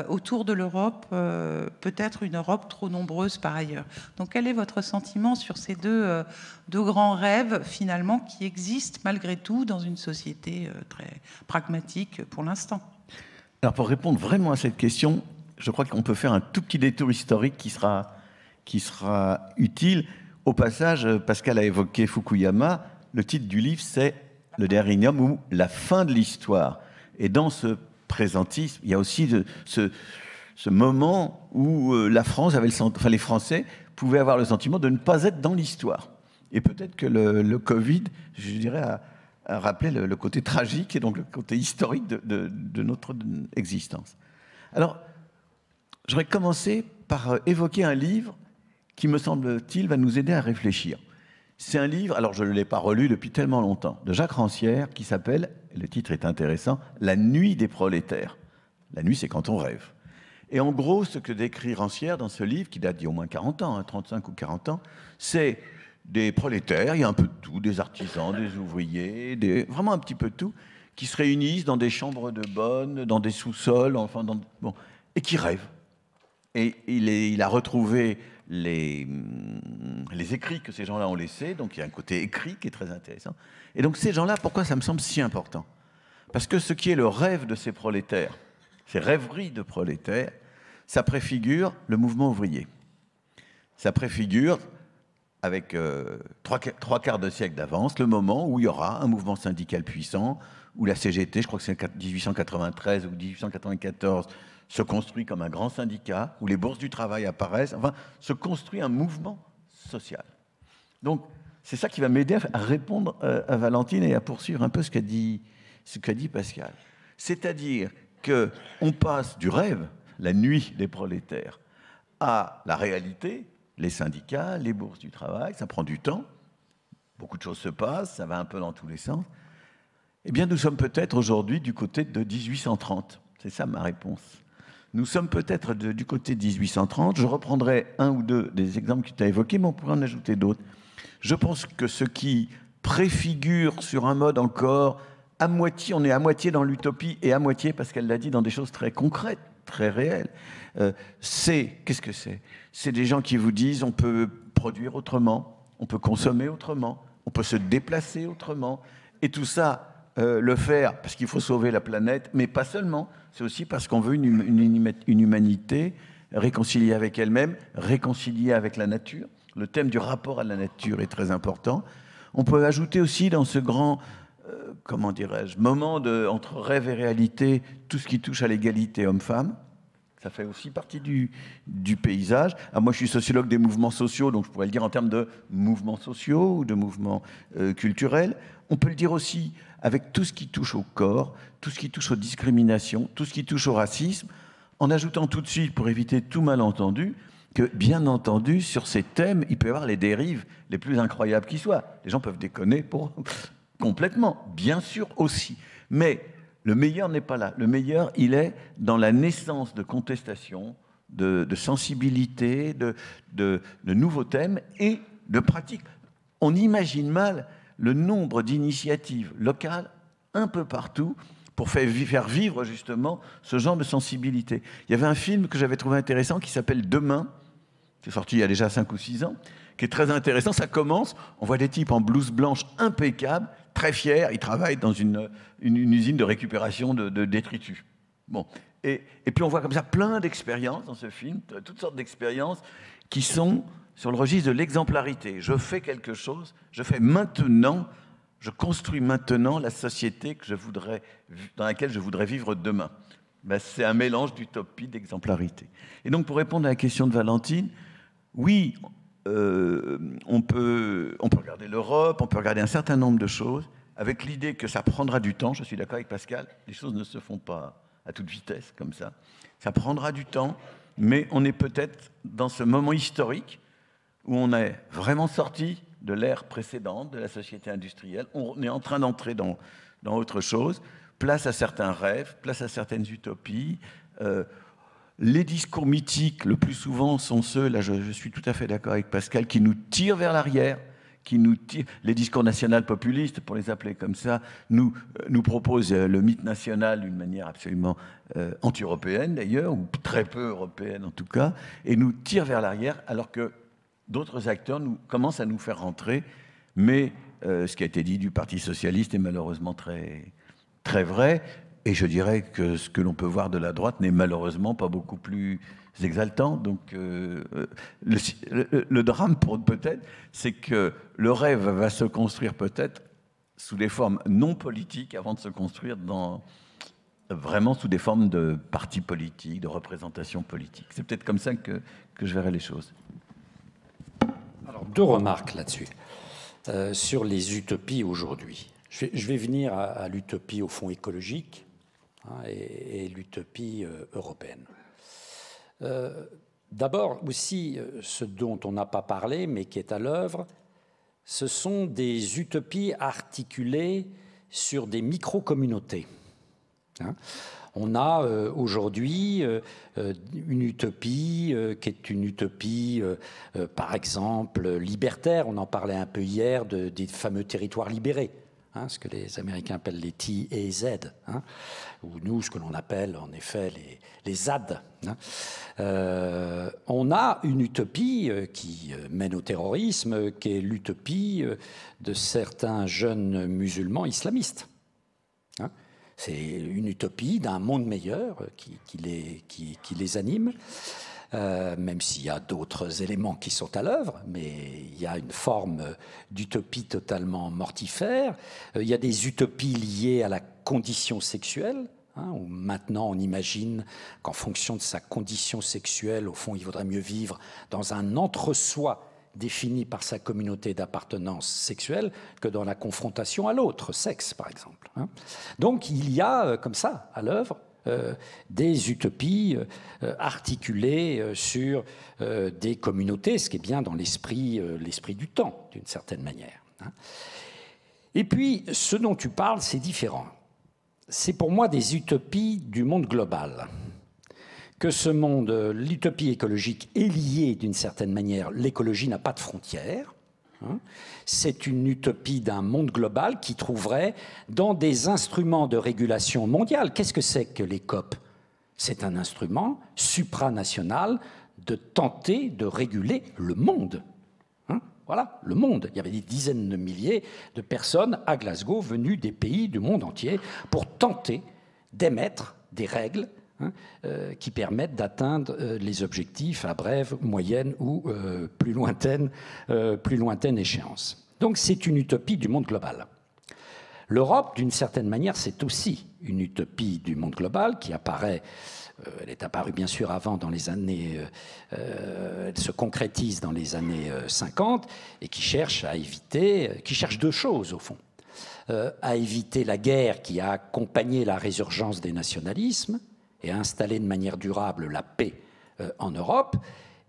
autour de l'Europe, peut-être une Europe trop nombreuse par ailleurs. Donc quel est votre sentiment sur ces deux grands rêves, finalement, qui existent malgré tout dans une société très pragmatique pour l'instant? Alors pour répondre vraiment à cette question, je crois qu'on peut faire un tout petit détour historique qui sera utile. Au passage, Pascal a évoqué Fukuyama. Le titre du livre, c'est Le dernier homme ou La fin de l'histoire. Et dans ce présentisme, il y a aussi ce moment où la France avait les Français pouvaient avoir le sentiment de ne pas être dans l'histoire. Et peut-être que le Covid, je dirais, a rappelé le côté tragique et donc le côté historique de notre existence. Alors, j'aurais commencé par évoquer un livre qui, me semble-t-il, va nous aider à réfléchir. C'est un livre, alors je ne l'ai pas relu depuis tellement longtemps, de Jacques Rancière, qui s'appelle, le titre est intéressant, La nuit des prolétaires. La nuit, c'est quand on rêve. Et en gros, ce que décrit Rancière dans ce livre, qui date d'il y a au moins 40 ans, 35 ou 40 ans, c'est des prolétaires, il y a un peu de tout, des artisans, des ouvriers, vraiment un petit peu de tout, qui se réunissent dans des chambres de bonne, dans des sous-sols, enfin, et qui rêvent. Et il a retrouvé les écrits que ces gens-là ont laissés, donc il y a un côté écrit qui est très intéressant. Et donc ces gens-là, pourquoi ça me semble si important ? Parce que ce qui est le rêve de ces prolétaires, ces rêveries de prolétaires, ça préfigure le mouvement ouvrier. Ça préfigure, avec trois quarts de siècle d'avance, le moment où il y aura un mouvement syndical puissant, où la CGT, je crois que c'est 1893 ou 1894, se construit comme un grand syndicat, où les bourses du travail apparaissent, enfin, se construit un mouvement social. Donc, c'est ça qui va m'aider à répondre à Valentine et à poursuivre un peu ce qu'a dit Pascal. C'est-à-dire qu'on passe du rêve, la nuit des prolétaires, à la réalité, les syndicats, les bourses du travail, ça prend du temps, beaucoup de choses se passent, ça va un peu dans tous les sens. Eh bien, nous sommes peut-être aujourd'hui du côté de 1830. C'est ça ma réponse. Nous sommes peut-être du côté de 1830. Je reprendrai un ou deux des exemples que tu as évoqués, mais on pourrait en ajouter d'autres. Je pense que ce qui préfigure sur un mode encore à moitié, on est à moitié dans l'utopie et à moitié, parce qu'elle l'a dit, dans des choses très concrètes, très réelles. Qu'est-ce que c'est? C'est des gens qui vous disent on peut produire autrement, on peut consommer autrement, on peut se déplacer autrement, et tout ça, le faire parce qu'il faut sauver la planète, mais pas seulement, c'est aussi parce qu'on veut une humanité réconciliée avec elle-même, réconciliée avec la nature. Le thème du rapport à la nature est très important. On peut ajouter aussi dans ce grand, comment dirais-je, moment entre rêve et réalité, tout ce qui touche à l'égalité homme-femme. Ça fait aussi partie du paysage. Ah, moi, je suis sociologue des mouvements sociaux, donc je pourrais le dire en termes de mouvements sociaux ou de mouvements culturels. On peut le dire aussi avec tout ce qui touche au corps, tout ce qui touche aux discriminations, tout ce qui touche au racisme, en ajoutant tout de suite, pour éviter tout malentendu, que, bien entendu, sur ces thèmes, il peut y avoir les dérives les plus incroyables qui soient. Les gens peuvent déconner complètement, bien sûr aussi. Mais le meilleur n'est pas là. Le meilleur, il est dans la naissance de contestations, de sensibilité, de nouveaux thèmes et de pratiques. On imagine mal le nombre d'initiatives locales un peu partout pour faire vivre justement ce genre de sensibilité. Il y avait un film que j'avais trouvé intéressant qui s'appelle Demain, qui est sorti il y a déjà 5 ou 6 ans, qui est très intéressant. Ça commence, on voit des types en blouse blanche impeccable, très fiers, ils travaillent dans une usine de récupération de détritus. Bon. Et puis on voit comme ça plein d'expériences dans ce film, toutes sortes d'expériences qui sont sur le registre de l'exemplarité. Je fais quelque chose, je fais maintenant, je construis maintenant la société dans laquelle je voudrais vivre demain. Ben, c'est un mélange d'utopie, d'exemplarité. Et donc pour répondre à la question de Valentine, oui, on peut regarder l'Europe, on peut regarder un certain nombre de choses, avec l'idée que ça prendra du temps. Je suis d'accord avec Pascal, les choses ne se font pas à toute vitesse comme ça. Ça prendra du temps, mais on est peut-être dans ce moment historique où on est vraiment sorti de l'ère précédente, de la société industrielle. On est en train d'entrer dans autre chose. Place à certains rêves, place à certaines utopies. Les discours mythiques, le plus souvent, sont ceux, là je suis tout à fait d'accord avec Pascal, qui nous tirent vers l'arrière, les discours national populistes, pour les appeler comme ça, nous proposent le mythe national d'une manière absolument anti-européenne d'ailleurs, ou très peu européenne en tout cas, et nous tirent vers l'arrière, alors que d'autres acteurs commencent à nous faire rentrer, mais ce qui a été dit du Parti socialiste est malheureusement très, très vrai, et je dirais que ce que l'on peut voir de la droite n'est malheureusement pas beaucoup plus exaltant. Donc le drame peut-être, c'est que le rêve va se construire peut-être sous des formes non politiques avant de se construire vraiment sous des formes de partis politiques, de représentation politique. C'est peut-être comme ça que je verrai les choses. Alors, 2 remarques là-dessus, sur les utopies aujourd'hui. Je vais venir à l'utopie au fond écologique et l'utopie européenne. D'abord aussi, ce dont on n'a pas parlé, mais qui est à l'œuvre, ce sont des utopies articulées sur des micro-communautés. On a aujourd'hui une utopie qui est une utopie, par exemple, libertaire. On en parlait un peu hier des fameux territoires libérés, ce que les Américains appellent les TAZ, ou nous, ce que l'on appelle en effet les ZAD. On a une utopie qui mène au terrorisme, qui est l'utopie de certains jeunes musulmans islamistes. C'est une utopie d'un monde meilleur qui les anime, même s'il y a d'autres éléments qui sont à l'œuvre, mais il y a une forme d'utopie totalement mortifère. Il y a des utopies liées à la condition sexuelle, où maintenant on imagine qu'en fonction de sa condition sexuelle, au fond, il vaudrait mieux vivre dans un entre-soi défini par sa communauté d'appartenance sexuelle que dans la confrontation à l'autre sexe, par exemple. Donc il y a, comme ça, à l'œuvre, des utopies articulées sur des communautés, ce qui est bien dans l'esprit du temps, d'une certaine manière. Et puis, ce dont tu parles, c'est différent. C'est pour moi des utopies du monde global. Que ce monde, l'utopie écologique est liée d'une certaine manière. L'écologie n'a pas de frontières. C'est une utopie d'un monde global qui trouverait dans des instruments de régulation mondiale. Qu'est-ce que c'est que les COP? C'est un instrument supranational de tenter de réguler le monde. Voilà, le monde. Il y avait des dizaines de milliers de personnes à Glasgow venues des pays du monde entier pour tenter d'émettre des règles qui permettent d'atteindre les objectifs à brève, moyenne ou plus lointaine échéance. Donc c'est une utopie du monde global. L'Europe, d'une certaine manière, c'est aussi une utopie du monde global qui apparaît, elle est apparue bien sûr avant dans les années, elle se concrétise dans les années 50 et qui cherche à éviter, qui cherche deux choses au fond. À éviter la guerre qui a accompagné la résurgence des nationalismes et à installer de manière durable la paix en Europe,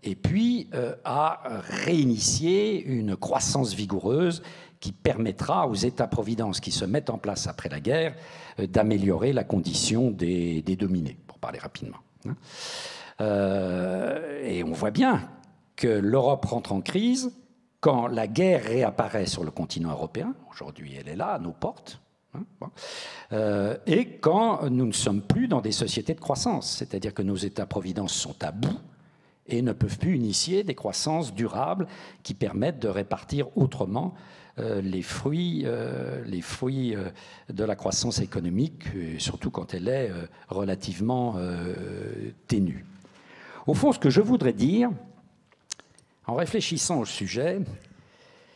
et puis à réinitier une croissance vigoureuse qui permettra aux États-providence qui se mettent en place après la guerre d'améliorer la condition des dominés, pour parler rapidement. Et on voit bien que l'Europe rentre en crise quand la guerre réapparaît sur le continent européen. Aujourd'hui, elle est là, à nos portes. Et quand nous ne sommes plus dans des sociétés de croissance, c'est-à-dire que nos États-providence sont à bout et ne peuvent plus initier des croissances durables qui permettent de répartir autrement les fruits de la croissance économique, surtout quand elle est relativement ténue. Au fond, ce que je voudrais dire, en réfléchissant au sujet,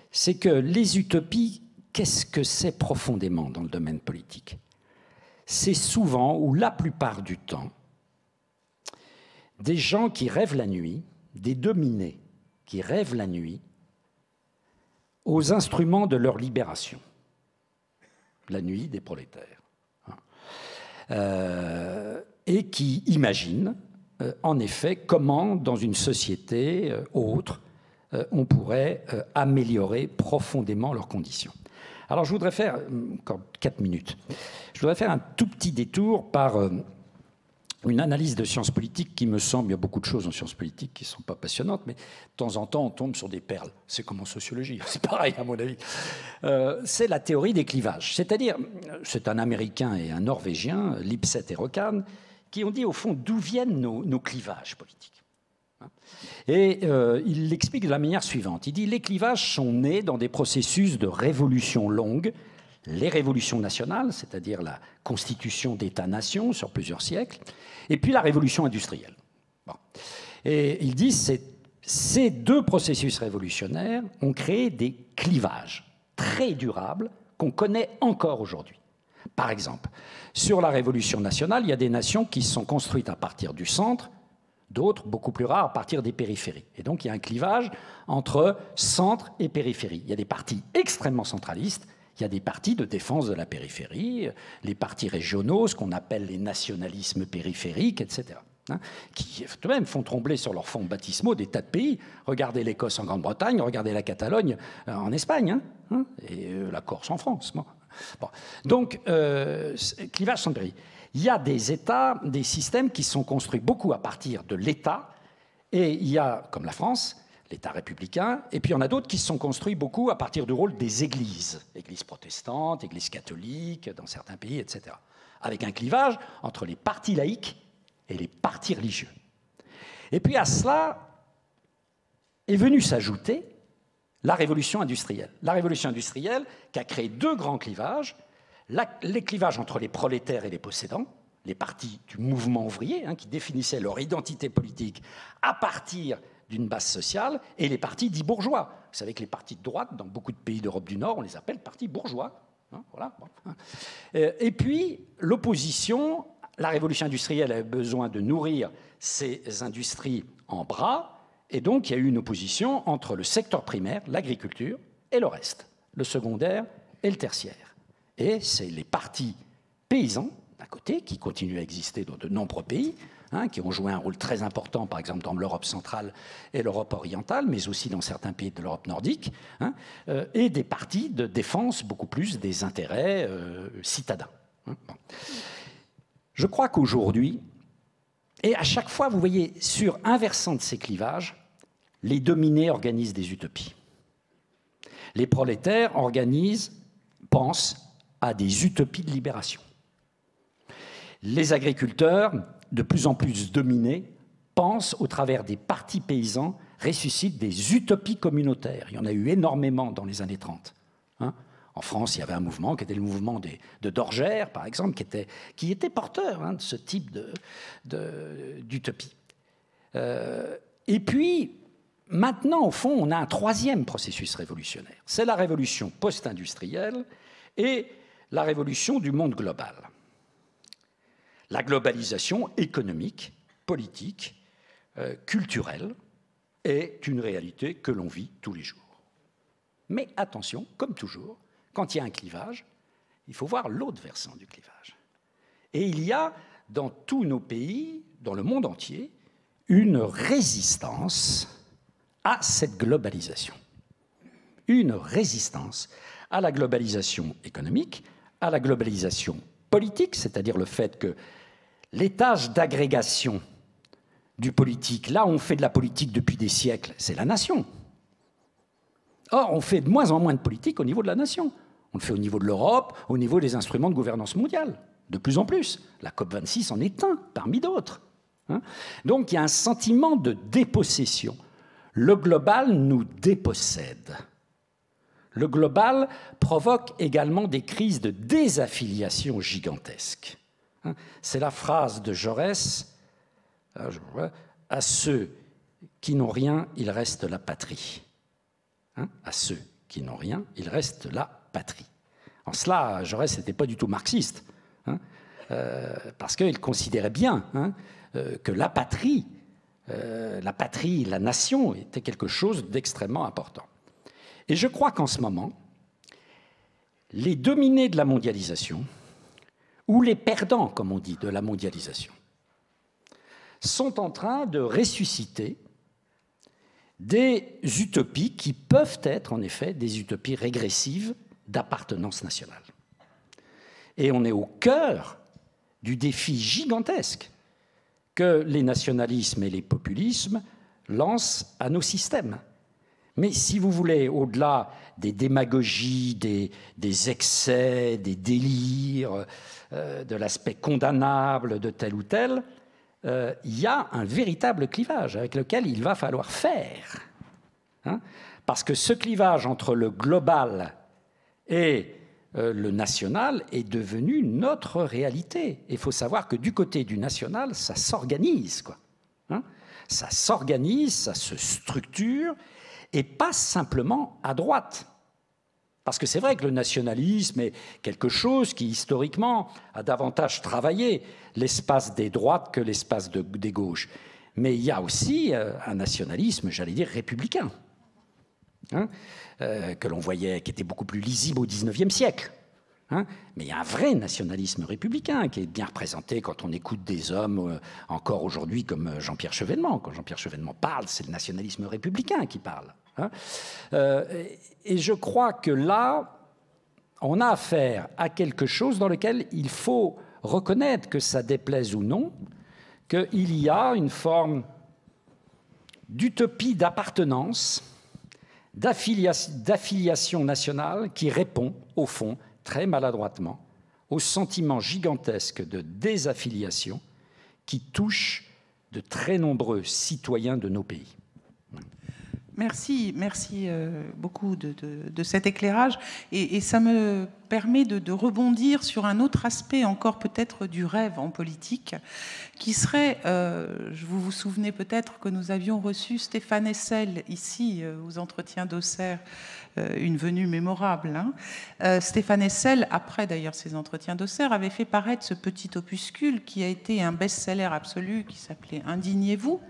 c'est que les utopies, qu'est-ce que c'est profondément dans le domaine politique? C'est souvent, ou la plupart du temps, des gens qui rêvent la nuit, des dominés qui rêvent la nuit aux instruments de leur libération. La nuit des prolétaires. Et qui imaginent, en effet, comment, dans une société autre, on pourrait améliorer profondément leurs conditions. Alors, je voudrais faire, encore 4 minutes, je voudrais faire un tout petit détour par une analyse de sciences politiques qui me semble, il y a beaucoup de choses en sciences politiques qui ne sont pas passionnantes, mais de temps en temps, on tombe sur des perles. C'est comme en sociologie, c'est pareil à mon avis. C'est la théorie des clivages. C'est-à-dire, c'est un Américain et un Norvégien, Lipset et Rokkan, qui ont dit, au fond, d'où viennent nos clivages politiques. Et il l'explique de la manière suivante. Il dit les clivages sont nés dans des processus de révolution longue, les révolutions nationales, c'est-à-dire la constitution d'États-nations sur plusieurs siècles, et puis la révolution industrielle. Bon. Et il dit ces deux processus révolutionnaires ont créé des clivages très durables qu'on connaît encore aujourd'hui. Par exemple, sur la révolution nationale, il y a des nations qui se sont construites à partir du centre, d'autres, beaucoup plus rares, à partir des périphéries. Et donc, il y a un clivage entre centre et périphérie. Il y a des partis extrêmement centralistes, il y a des partis de défense de la périphérie, les partis régionaux, ce qu'on appelle les nationalismes périphériques, etc., qui tout de même font trembler sur leurs fonds baptismaux des tas de pays. Regardez l'Écosse en Grande-Bretagne, regardez la Catalogne en Espagne, et la Corse en France. Bon. Donc, clivage centre-périphérie. Il y a des États, des systèmes qui sont construits beaucoup à partir de l'État, et il y a, comme la France, l'État républicain, et puis il y en a d'autres qui se sont construits beaucoup à partir du rôle des églises, églises protestantes, églises catholiques, dans certains pays, etc., avec un clivage entre les partis laïques et les partis religieux. Et puis à cela est venue s'ajouter la révolution industrielle. La révolution industrielle qui a créé deux grands clivages, les clivages entre les prolétaires et les possédants, les partis du mouvement ouvrier, qui définissaient leur identité politique à partir d'une base sociale, et les partis dits bourgeois. Vous savez que les partis de droite, dans beaucoup de pays d'Europe du Nord, on les appelle partis bourgeois. Voilà. Et puis, l'opposition, la révolution industrielle avait besoin de nourrir ces industries en bras, et donc il y a eu une opposition entre le secteur primaire, l'agriculture, et le reste, le secondaire et le tertiaire. Et c'est les partis paysans, d'un côté, qui continuent à exister dans de nombreux pays, qui ont joué un rôle très important, par exemple dans l'Europe centrale et l'Europe orientale, mais aussi dans certains pays de l'Europe nordique, et des partis de défense beaucoup plus des intérêts citadins. Je crois qu'aujourd'hui, et à chaque fois, vous voyez, sur un versant de ces clivages, les dominés organisent des utopies. Les prolétaires pensent à des utopies de libération. Les agriculteurs, de plus en plus dominés, pensent, au travers des partis paysans, ressuscitent des utopies communautaires. Il y en a eu énormément dans les années 30. En France, il y avait un mouvement qui était le mouvement de Dorgère, par exemple, qui était porteur de ce type d'utopie. Et puis, maintenant, au fond, on a un troisième processus révolutionnaire. C'est la révolution post-industrielle et la révolution du monde global. La globalisation économique, politique, culturelle est une réalité que l'on vit tous les jours. Mais attention, comme toujours, quand il y a un clivage, il faut voir l'autre versant du clivage. Et il y a, dans tous nos pays, dans le monde entier, une résistance à cette globalisation. Une résistance à la globalisation économique, à la globalisation politique, c'est-à-dire le fait que les tâches d'agrégation du politique, là où on fait de la politique depuis des siècles, c'est la nation. Or, on fait de moins en moins de politique au niveau de la nation. On le fait au niveau de l'Europe, au niveau des instruments de gouvernance mondiale, de plus en plus. La COP26 en est un, parmi d'autres. Donc, il y a un sentiment de dépossession. Le global nous dépossède. Le global provoque également des crises de désaffiliation gigantesques. C'est la phrase de Jaurès, à ceux qui n'ont rien, il reste la patrie. À ceux qui n'ont rien, il reste la patrie. En cela, Jaurès n'était pas du tout marxiste, parce qu'il considérait bien que la patrie, la nation, était quelque chose d'extrêmement important. Et je crois qu'en ce moment, les dominés de la mondialisation, ou les perdants, comme on dit, de la mondialisation, sont en train de ressusciter des utopies qui peuvent être, en effet, des utopies régressives d'appartenance nationale. Et on est au cœur du défi gigantesque que les nationalismes et les populismes lancent à nos systèmes. Mais si vous voulez, au-delà des démagogies, des excès, des délires, de l'aspect condamnable de tel ou tel, il y a un véritable clivage avec lequel il va falloir faire. Parce que ce clivage entre le global et le national est devenu notre réalité. Il faut savoir que du côté du national, ça s'organise, quoi. Ça s'organise, ça se structure, et pas simplement à droite. Parce que c'est vrai que le nationalisme est quelque chose qui, historiquement, a davantage travaillé l'espace des droites que l'espace des gauches. Mais il y a aussi un nationalisme, j'allais dire, républicain, que l'on voyait, qui était beaucoup plus lisible au XIXe siècle. Mais il y a un vrai nationalisme républicain qui est bien représenté quand on écoute des hommes encore aujourd'hui comme Jean-Pierre Chevènement. Quand Jean-Pierre Chevènement parle, c'est le nationalisme républicain qui parle. Et je crois que là, on a affaire à quelque chose dans lequel il faut reconnaître, que ça déplaise ou non, qu'il y a une forme d'utopie d'appartenance, d'affiliation nationale qui répond, au fond, très maladroitement, au sentiment gigantesque de désaffiliation qui touche de très nombreux citoyens de nos pays. Merci beaucoup de cet éclairage. Et ça me permet de rebondir sur un autre aspect encore peut-être du rêve en politique, qui serait, vous vous souvenez peut-être que nous avions reçu Stéphane Hessel ici aux entretiens d'Auxerre, une venue mémorable. Hein. Stéphane Hessel, après d'ailleurs ces entretiens d'Auxerre, avait fait paraître ce petit opuscule qui a été un best-seller absolu, qui s'appelait « Indignez-vous »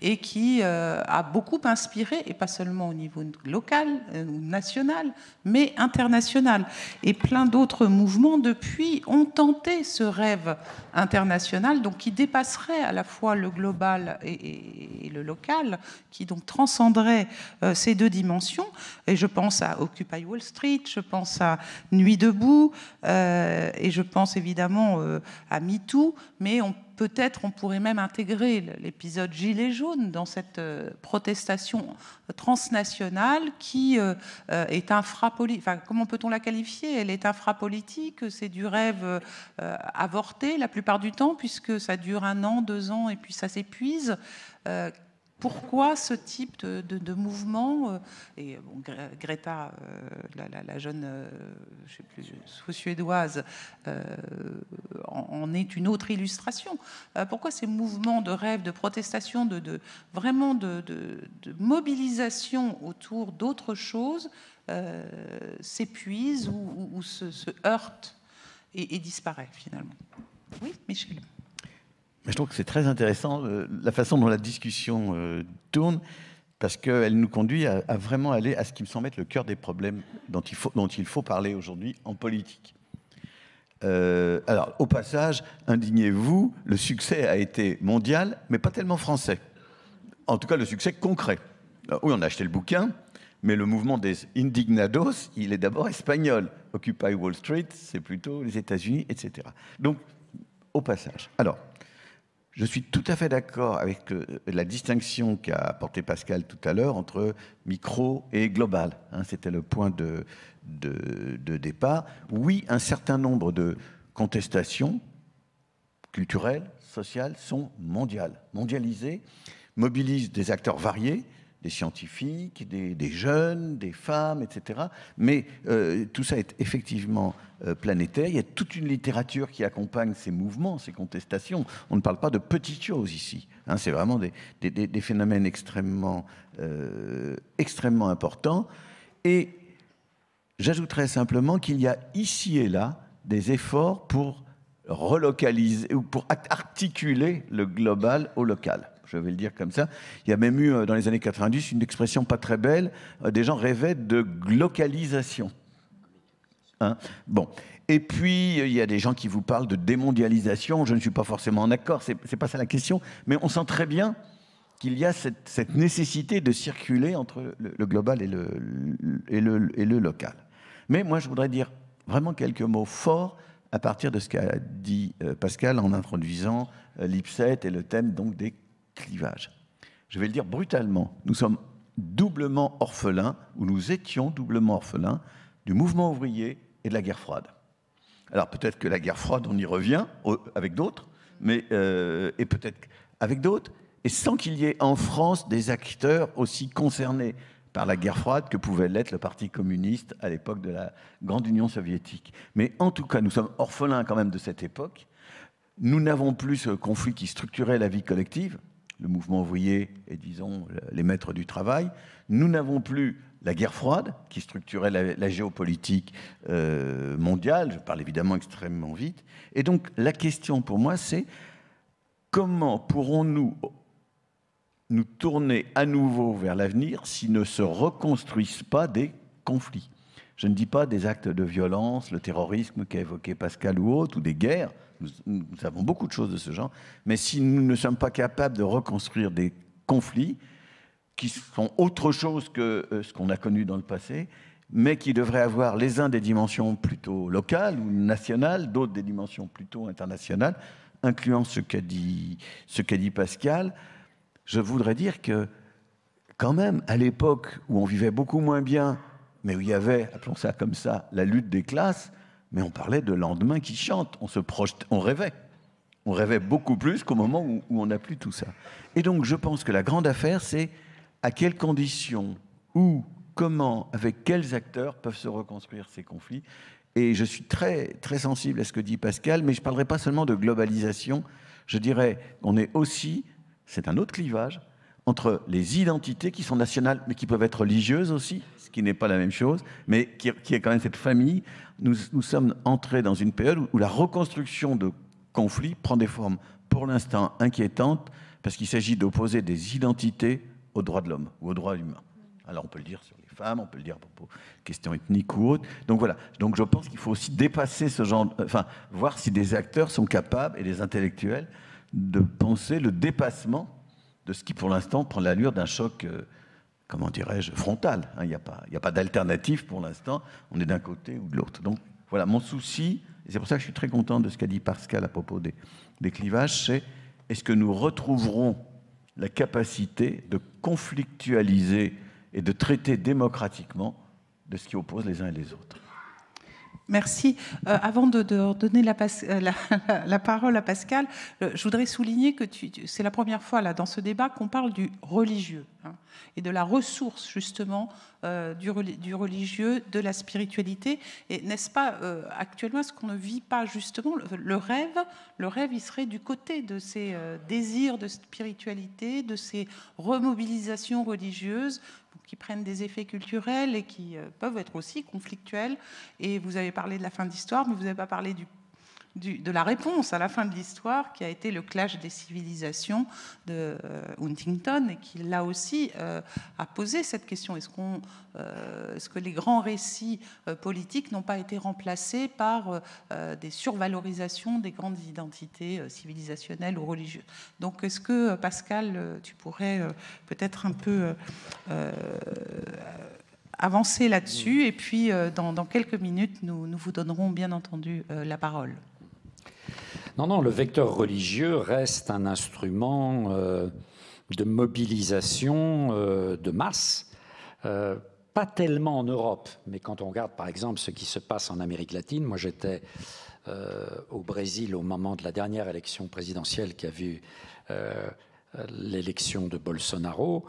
et qui a beaucoup inspiré, et pas seulement au niveau local ou national, mais international. Et plein d'autres mouvements, depuis, ont tenté ce rêve international, donc qui dépasserait à la fois le global et le local, qui donc transcenderait ces deux dimensions. Et je pense à Occupy Wall Street, je pense à Nuit debout, et je pense évidemment à MeToo, mais peut-être on pourrait même intégrer l'épisode Gilets jaunes dans cette protestation transnationale qui est infrapolitique. Enfin, comment peut-on la qualifier? Elle est infrapolitique, c'est du rêve avorté la plupart du temps, puisque ça dure 1 an, 2 ans, et puis ça s'épuise. Pourquoi ce type de mouvement? Et bon, Greta, la jeune, je sais plus, suédoise, en est une autre illustration. Pourquoi ces mouvements de rêve, de protestation, vraiment de mobilisation autour d'autre chose s'épuisent ou se heurtent et disparaissent finalement? Oui, Michel. Je trouve que c'est très intéressant la façon dont la discussion tourne, parce qu'elle nous conduit à vraiment aller à ce qui me semble être le cœur des problèmes dont il faut parler aujourd'hui en politique. Alors, au passage, indignez-vous, le succès a été mondial, mais pas tellement français. En tout cas, le succès concret. Alors, oui, on a acheté le bouquin, mais le mouvement des indignados, il est d'abord espagnol. Occupy Wall Street, c'est plutôt les États-Unis, etc. Donc, au passage. Alors, je suis tout à fait d'accord avec la distinction qu'a apportée Pascal tout à l'heure entre micro et global. Hein, c'était le point de départ. Oui, un certain nombre de contestations culturelles, sociales sont mondiales, mondialisées, mobilisent des acteurs variés, des scientifiques, des jeunes, des femmes, etc. Mais tout ça est effectivement planétaire. Il y a toute une littérature qui accompagne ces mouvements, ces contestations. On ne parle pas de petites choses ici. Hein, c'est vraiment des phénomènes extrêmement importants. Et j'ajouterais simplement qu'il y a ici et là des efforts pour relocaliser ou pour articuler le global au local. Je vais le dire comme ça. Il y a même eu, dans les années 90, une expression pas très belle. Des gens rêvaient de glocalisation. Hein? Bon. Et puis, il y a des gens qui vous parlent de démondialisation. Je ne suis pas forcément en accord. C'est pas ça la question. Mais on sent très bien qu'il y a cette nécessité de circuler entre le global et le local. Mais moi, je voudrais dire vraiment quelques mots forts à partir de ce qu'a dit Pascal en introduisant l'IPSET et le thème donc des clivage. Je vais le dire brutalement, nous sommes doublement orphelins, ou nous étions doublement orphelins, du mouvement ouvrier et de la guerre froide. Alors peut-être que la guerre froide, on y revient avec d'autres, mais et peut-être avec d'autres, et sans qu'il y ait en France des acteurs aussi concernés par la guerre froide que pouvait l'être le Parti communiste à l'époque de la Grande Union soviétique. Mais en tout cas, nous sommes orphelins quand même de cette époque. Nous n'avons plus ce conflit qui structurait la vie collective, le mouvement ouvrier et, disons, les maîtres du travail. Nous n'avons plus la guerre froide, qui structurait la géopolitique mondiale. Je parle évidemment extrêmement vite. Et donc, la question pour moi, c'est comment pourrons-nous nous tourner à nouveau vers l'avenir s'ils ne se reconstruisent pas des conflits? Je ne dis pas des actes de violence, le terrorisme qu'a évoqué Pascal ou autre, ou des guerres. Nous avons beaucoup de choses de ce genre. Mais si nous ne sommes pas capables de reconstruire des conflits qui sont autre chose que ce qu'on a connu dans le passé, mais qui devraient avoir les uns des dimensions plutôt locales ou nationales, d'autres des dimensions plutôt internationales, incluant ce qu'a dit Pascal, je voudrais dire que, quand même, à l'époque où on vivait beaucoup moins bien, mais où il y avait, appelons ça comme ça, la lutte des classes, mais on parlait de lendemain qui chante, on se projetait, on rêvait. On rêvait beaucoup plus qu'au moment où on n'a plus tout ça. Et donc, je pense que la grande affaire, c'est à quelles conditions, où, comment, avec quels acteurs peuvent se reconstruire ces conflits. Et je suis très, très sensible à ce que dit Pascal, mais je ne parlerai pas seulement de globalisation. Je dirais qu'on est aussi, c'est un autre clivage, entre les identités qui sont nationales, mais qui peuvent être religieuses aussi, ce qui n'est pas la même chose, mais qui est quand même cette famille. Nous sommes entrés dans une période où la reconstruction de conflits prend des formes, pour l'instant, inquiétantes, parce qu'il s'agit d'opposer des identités aux droits de l'homme ou aux droits humains. Alors on peut le dire sur les femmes, on peut le dire à propos de questions ethniques ou autres. Donc voilà, donc je pense qu'il faut aussi dépasser ce genre, voir si des acteurs sont capables, et des intellectuels, de penser le dépassement de ce qui pour l'instant prend l'allure d'un choc, comment dirais-je, frontal. Il n'y a pas d'alternative pour l'instant, on est d'un côté ou de l'autre. Donc voilà, mon souci, et c'est pour ça que je suis très content de ce qu'a dit Pascal à propos des clivages, c'est est-ce que nous retrouverons la capacité de conflictualiser et de traiter démocratiquement de ce qui oppose les uns et les autres. Merci. Avant de donner la parole à Pascal, je voudrais souligner que c'est la première fois là, dans ce débat qu'on parle du religieux et de la ressource justement du religieux, de la spiritualité. Et n'est-ce pas actuellement ce qu'on ne vit pas justement le rêve, il serait du côté de ces désirs de spiritualité, de ces remobilisations religieuses qui prennent des effets culturels et qui peuvent être aussi conflictuels. Et vous avez parlé de la fin de l'histoire, mais vous n'avez pas parlé de la réponse à la fin de l'histoire, qui a été le clash des civilisations de Huntington, et qui, là aussi, a posé cette question. Est-ce que les grands récits politiques n'ont pas été remplacés par des survalorisations des grandes identités civilisationnelles ou religieuses? Donc, est-ce que, Pascal, tu pourrais peut-être un peu avancer là-dessus, et puis dans quelques minutes, nous vous donnerons bien entendu la parole. Non, le vecteur religieux reste un instrument de mobilisation de masse, pas tellement en Europe, mais quand on regarde par exemple ce qui se passe en Amérique latine, moi j'étais au Brésil au moment de la dernière élection présidentielle qui a vu l'élection de Bolsonaro,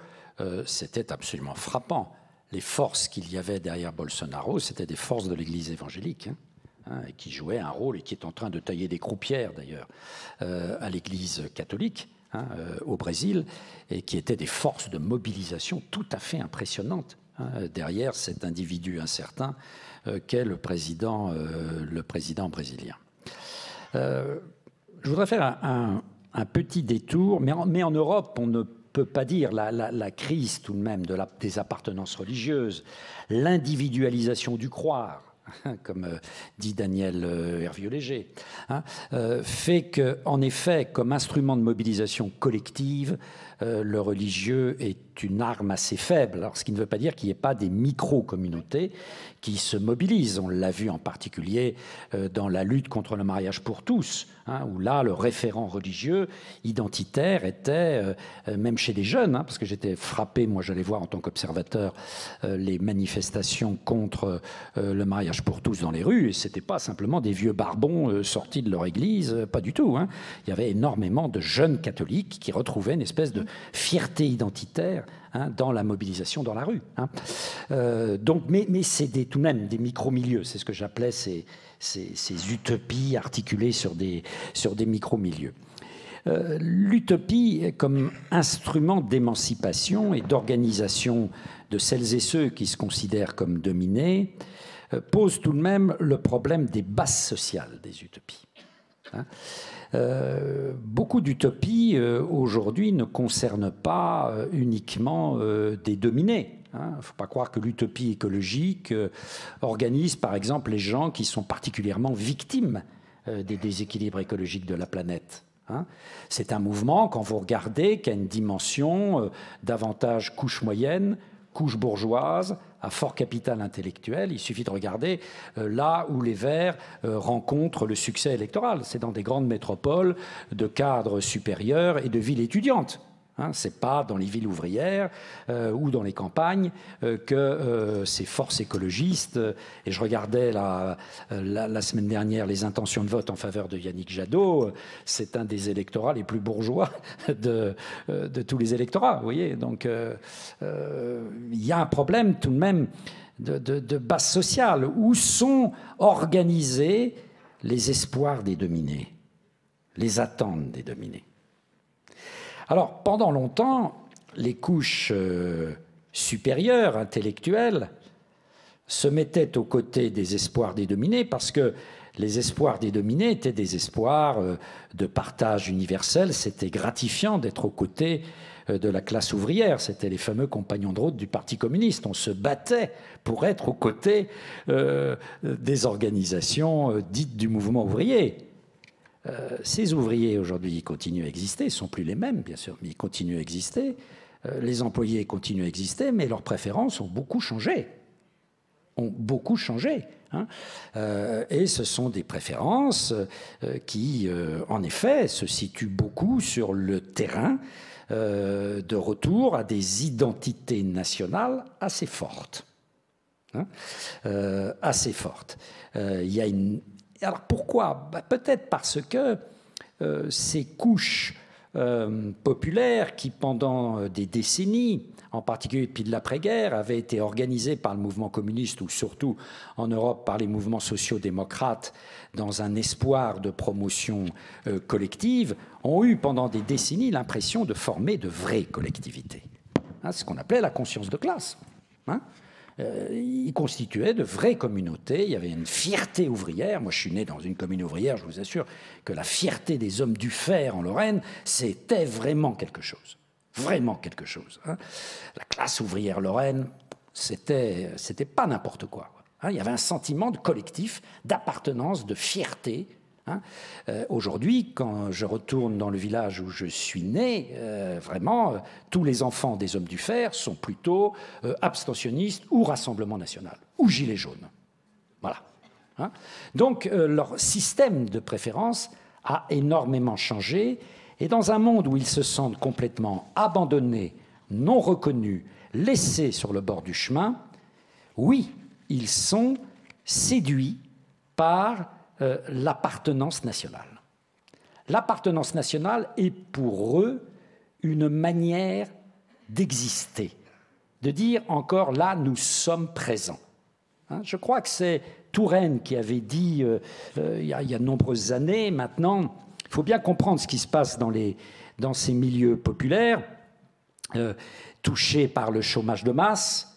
c'était absolument frappant. Les forces qu'il y avait derrière Bolsonaro, c'était des forces de l'Église évangélique, et qui jouait un rôle et qui est en train de tailler des croupières d'ailleurs à l'Église catholique au Brésil, et qui étaient des forces de mobilisation tout à fait impressionnantes derrière cet individu incertain qu'est le président brésilien. Je voudrais faire un petit détour, mais en Europe, on ne peut pas dire la crise tout de même des appartenances religieuses, l'individualisation du croire, comme dit Daniel Hervieux-Léger, fait qu'en effet, comme instrument de mobilisation collective, le religieux est une arme assez faible. Alors, ce qui ne veut pas dire qu'il n'y ait pas des micro-communautés qui se mobilisent. On l'a vu en particulier dans la lutte contre le mariage pour tous, où là, le référent religieux identitaire était, même chez les jeunes, parce que j'étais frappé, moi j'allais voir en tant qu'observateur les manifestations contre le mariage pour tous dans les rues, et ce n'était pas simplement des vieux barbons sortis de leur église, pas du tout. Il y avait énormément de jeunes catholiques qui retrouvaient une espèce de fierté identitaire dans la mobilisation dans la rue. Donc, mais c'est tout de même des micro-milieux, c'est ce que j'appelais ces utopies articulées sur des micro-milieux. L'utopie comme instrument d'émancipation et d'organisation de celles et ceux qui se considèrent comme dominés pose tout de même le problème des bases sociales des utopies. Beaucoup d'utopies aujourd'hui ne concernent pas uniquement des dominés. Il ne faut pas croire que l'utopie écologique organise par exemple les gens qui sont particulièrement victimes des déséquilibres écologiques de la planète. C'est un mouvement, quand vous regardez, qui a une dimension davantage couche moyenne, couche bourgeoise, à fort capital intellectuel. Il suffit de regarder là où les Verts rencontrent le succès électoral. C'est dans des grandes métropoles de cadres supérieurs et de villes étudiantes. Hein, ce n'est pas dans les villes ouvrières ou dans les campagnes que ces forces écologistes, et je regardais la semaine dernière les intentions de vote en faveur de Yannick Jadot, c'est un des électorats les plus bourgeois de tous les électorats, vous voyez. Donc il y a un problème tout de même de base sociale, où sont organisés les espoirs des dominés, les attentes des dominés. Alors, pendant longtemps, les couches supérieures, intellectuelles, se mettaient aux côtés des espoirs des dominés, parce que les espoirs des dominés étaient des espoirs de partage universel. C'était gratifiant d'être aux côtés de la classe ouvrière. C'était les fameux compagnons de route du Parti communiste. On se battait pour être aux côtés des organisations dites du mouvement ouvrier. Ces ouvriers, aujourd'hui, ils continuent à exister. Ils ne sont plus les mêmes, bien sûr, mais ils continuent à exister. Les employés continuent à exister, mais leurs préférences ont beaucoup changé. Hein. Et ce sont des préférences qui, en effet, se situent beaucoup sur le terrain de retour à des identités nationales assez fortes. Hein. Assez fortes. Il y a une... Alors pourquoi? Peut-être parce que ces couches populaires qui, pendant des décennies, en particulier depuis de l'après-guerre, avaient été organisées par le mouvement communiste ou surtout en Europe par les mouvements sociaux-démocrates dans un espoir de promotion collective, ont eu pendant des décennies l'impression de former de vraies collectivités. Hein, ce qu'on appelait la conscience de classe. Hein. Ils constituaient de vraies communautés, il y avait une fierté ouvrière. Moi, je suis né dans une commune ouvrière, je vous assure que la fierté des hommes du fer en Lorraine, c'était vraiment quelque chose. Vraiment quelque chose. Hein. La classe ouvrière lorraine, c'était pas n'importe quoi. Hein. Il y avait un sentiment de collectif, d'appartenance, de fierté. Hein. Aujourd'hui, quand je retourne dans le village où je suis né, vraiment, tous les enfants des hommes du fer sont plutôt abstentionnistes ou Rassemblement national, ou Gilets jaunes. Voilà. Hein. Donc, leur système de préférence a énormément changé, et dans un monde où ils se sentent complètement abandonnés, non reconnus, laissés sur le bord du chemin, oui, ils sont séduits par l'appartenance nationale. L'appartenance nationale est pour eux une manière d'exister, de dire encore là, nous sommes présents. Hein, je crois que c'est Touraine qui avait dit il y a de nombreuses années maintenant, il faut bien comprendre ce qui se passe dans ces milieux populaires, touchés par le chômage de masse,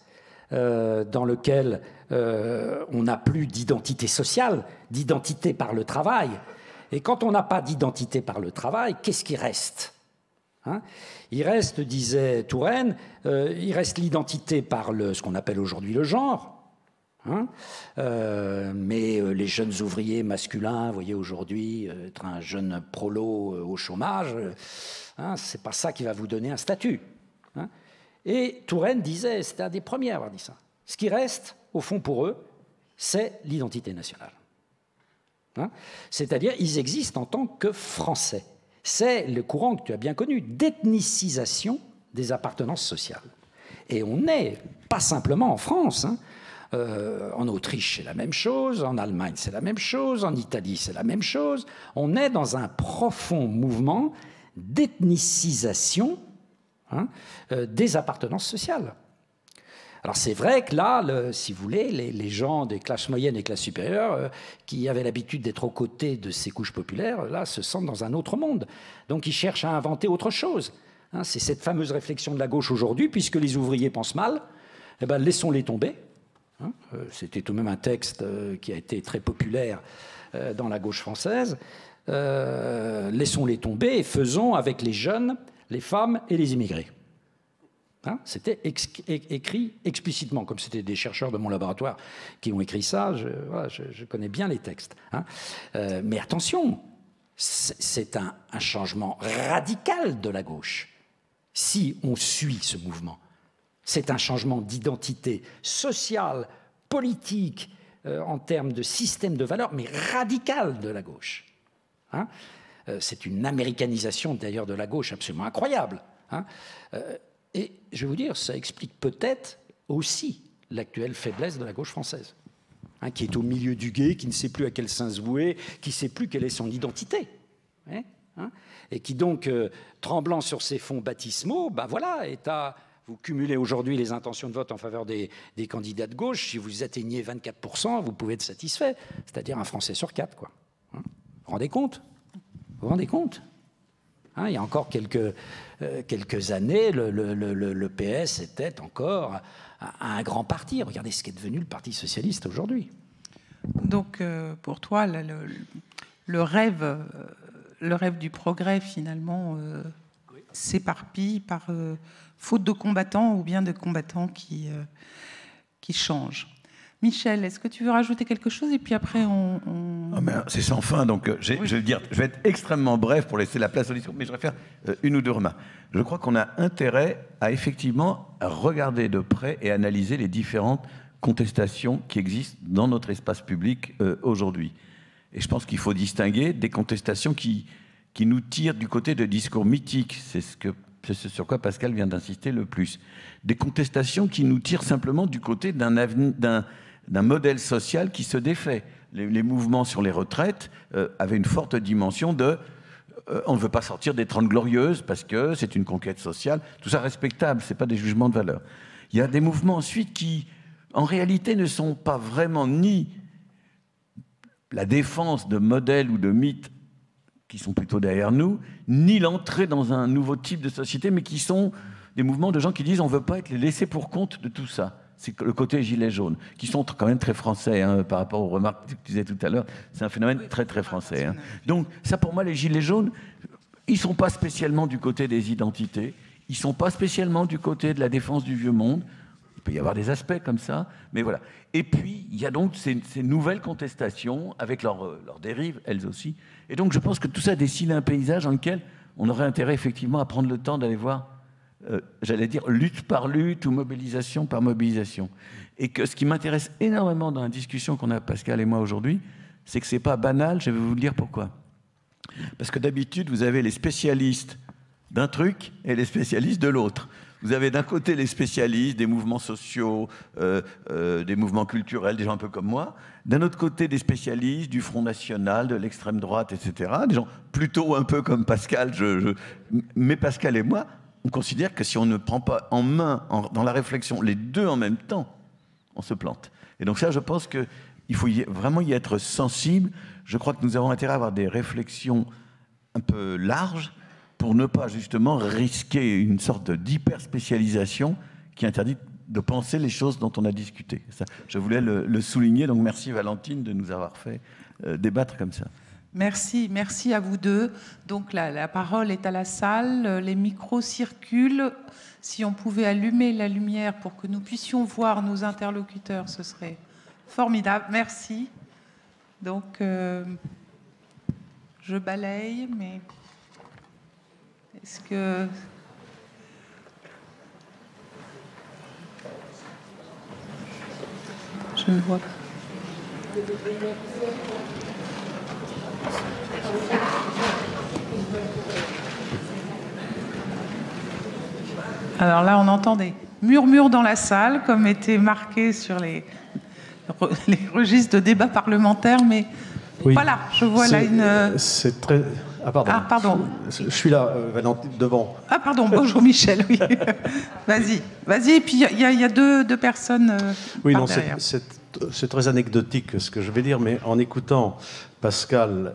dans lequel on n'a plus d'identité sociale, d'identité par le travail. Et quand on n'a pas d'identité par le travail, qu'est-ce qui reste? Hein? Il reste, disait Touraine, il reste l'identité par ce qu'on appelle aujourd'hui le genre. Hein, mais les jeunes ouvriers masculins, vous voyez aujourd'hui, être un jeune prolo au chômage, hein, c'est pas ça qui va vous donner un statut. Hein. Et Touraine disait, c'était un des premiers à avoir dit ça, ce qui reste, au fond pour eux, c'est l'identité nationale. Hein. C'est-à-dire, ils existent en tant que Français. C'est le courant que tu as bien connu, d'ethnicisation des appartenances sociales. Et on n'est pas simplement en France, hein. En Autriche, c'est la même chose, en Allemagne, c'est la même chose, en Italie, c'est la même chose. On est dans un profond mouvement d'ethnicisation hein, des appartenances sociales. Alors c'est vrai que là, si vous voulez, les gens des classes moyennes et classes supérieures qui avaient l'habitude d'être aux côtés de ces couches populaires, là, se sentent dans un autre monde. Donc ils cherchent à inventer autre chose. Hein, c'est cette fameuse réflexion de la gauche aujourd'hui, puisque les ouvriers pensent mal, eh ben, laissons-les tomber. C'était tout de même un texte qui a été très populaire dans la gauche française. Laissons-les tomber et faisons avec les jeunes, les femmes et les immigrés. Hein, c'était écrit explicitement, comme c'était des chercheurs de mon laboratoire qui ont écrit ça, je connais bien les textes. Hein. Mais attention, c'est un changement radical de la gauche, si on suit ce mouvement. C'est un changement d'identité sociale, politique, en termes de système de valeurs, mais radical de la gauche. Hein. C'est une américanisation d'ailleurs de la gauche absolument incroyable. Hein. Et je vais vous dire, ça explique peut-être aussi l'actuelle faiblesse de la gauche française, hein, qui est au milieu du gué, qui ne sait plus à quel sein se vouer, qui ne sait plus quelle est son identité. Hein, et qui donc, tremblant sur ses fonds baptismaux, ben voilà, vous cumulez aujourd'hui les intentions de vote en faveur des candidats de gauche. Si vous atteignez 24%, vous pouvez être satisfait. C'est-à-dire un Français sur 4, quoi. Hein, vous vous rendez compte? Vous vous rendez compte? Hein, il y a encore quelques années, le PS était encore un grand parti. Regardez ce qu'est devenu le Parti socialiste aujourd'hui. Donc, pour toi, le rêve du progrès, finalement, s'éparpille par faute de combattants ou bien de combattants qui changent. Michel, est-ce que tu veux rajouter quelque chose? Et puis après, c'est sans fin, donc je vais être extrêmement bref pour laisser la place aux discours, mais je vais faire une ou deux remarques. Je crois qu'on a intérêt à effectivement regarder de près et analyser les différentes contestations qui existent dans notre espace public aujourd'hui. Et je pense qu'il faut distinguer des contestations qui nous tirent du côté de discours mythiques. C'est ce sur quoi Pascal vient d'insister le plus. Des contestations qui nous tirent simplement du côté d'un modèle social qui se défait. Les mouvements sur les retraites avaient une forte dimension de on ne veut pas sortir des 30 glorieuses parce que c'est une conquête sociale. Tout ça respectable, ce n'est pas des jugements de valeur. Il y a des mouvements ensuite qui, en réalité, ne sont pas vraiment ni la défense de modèles ou de mythes qui sont plutôt derrière nous, ni l'entrée dans un nouveau type de société, mais qui sont des mouvements de gens qui disent on ne veut pas être laissés pour compte de tout ça. C'est le côté gilet jaune, qui sont quand même très français hein, par rapport aux remarques que tu disais tout à l'heure. C'est un phénomène très très français. Hein. Donc ça, pour moi, les gilets jaunes, ils ne sont pas spécialement du côté des identités, ils ne sont pas spécialement du côté de la défense du vieux monde. Il peut y avoir des aspects comme ça, mais voilà. Et puis, il y a donc ces nouvelles contestations avec leurs dérives, elles aussi. Et donc, je pense que tout ça dessine un paysage dans lequel on aurait intérêt effectivement à prendre le temps d'aller voir, j'allais dire, lutte par lutte ou mobilisation par mobilisation. Et que ce qui m'intéresse énormément dans la discussion qu'on a, Pascal et moi, aujourd'hui, c'est que ce n'est pas banal, je vais vous le dire pourquoi. Parce que d'habitude, vous avez les spécialistes d'un truc et les spécialistes de l'autre. Vous avez d'un côté les spécialistes des mouvements sociaux, des mouvements culturels, des gens un peu comme moi. D'un autre côté, des spécialistes du Front National, de l'extrême droite, etc. Des gens plutôt un peu comme Pascal. Mais Pascal et moi, on considère que si on ne prend pas en main, dans la réflexion, les deux en même temps, on se plante. Et donc ça, je pense qu'il faut vraiment y être sensible. Je crois que nous avons intérêt à avoir des réflexions un peu larges, pour ne pas justement risquer une sorte d'hyper-spécialisation qui interdit de penser les choses dont on a discuté. Ça, je voulais le souligner, donc merci Valentine de nous avoir fait débattre comme ça. Merci à vous deux. Donc la parole est à la salle, les micros circulent. Si on pouvait allumer la lumière pour que nous puissions voir nos interlocuteurs, ce serait formidable. Merci. Donc je balaye, mais... Est-ce que... Je ne vois pas. Alors là, on entend des murmures dans la salle, comme était marqué sur les registres de débat parlementaire, mais oui, voilà, je vois là une... C'est très... Ah pardon. Ah, pardon. Je suis là, Valentine, devant. Ah pardon, bonjour Michel, oui. Vas-y, et puis il y a deux personnes oui, non, derrière. C'est très anecdotique ce que je vais dire, mais en écoutant Pascal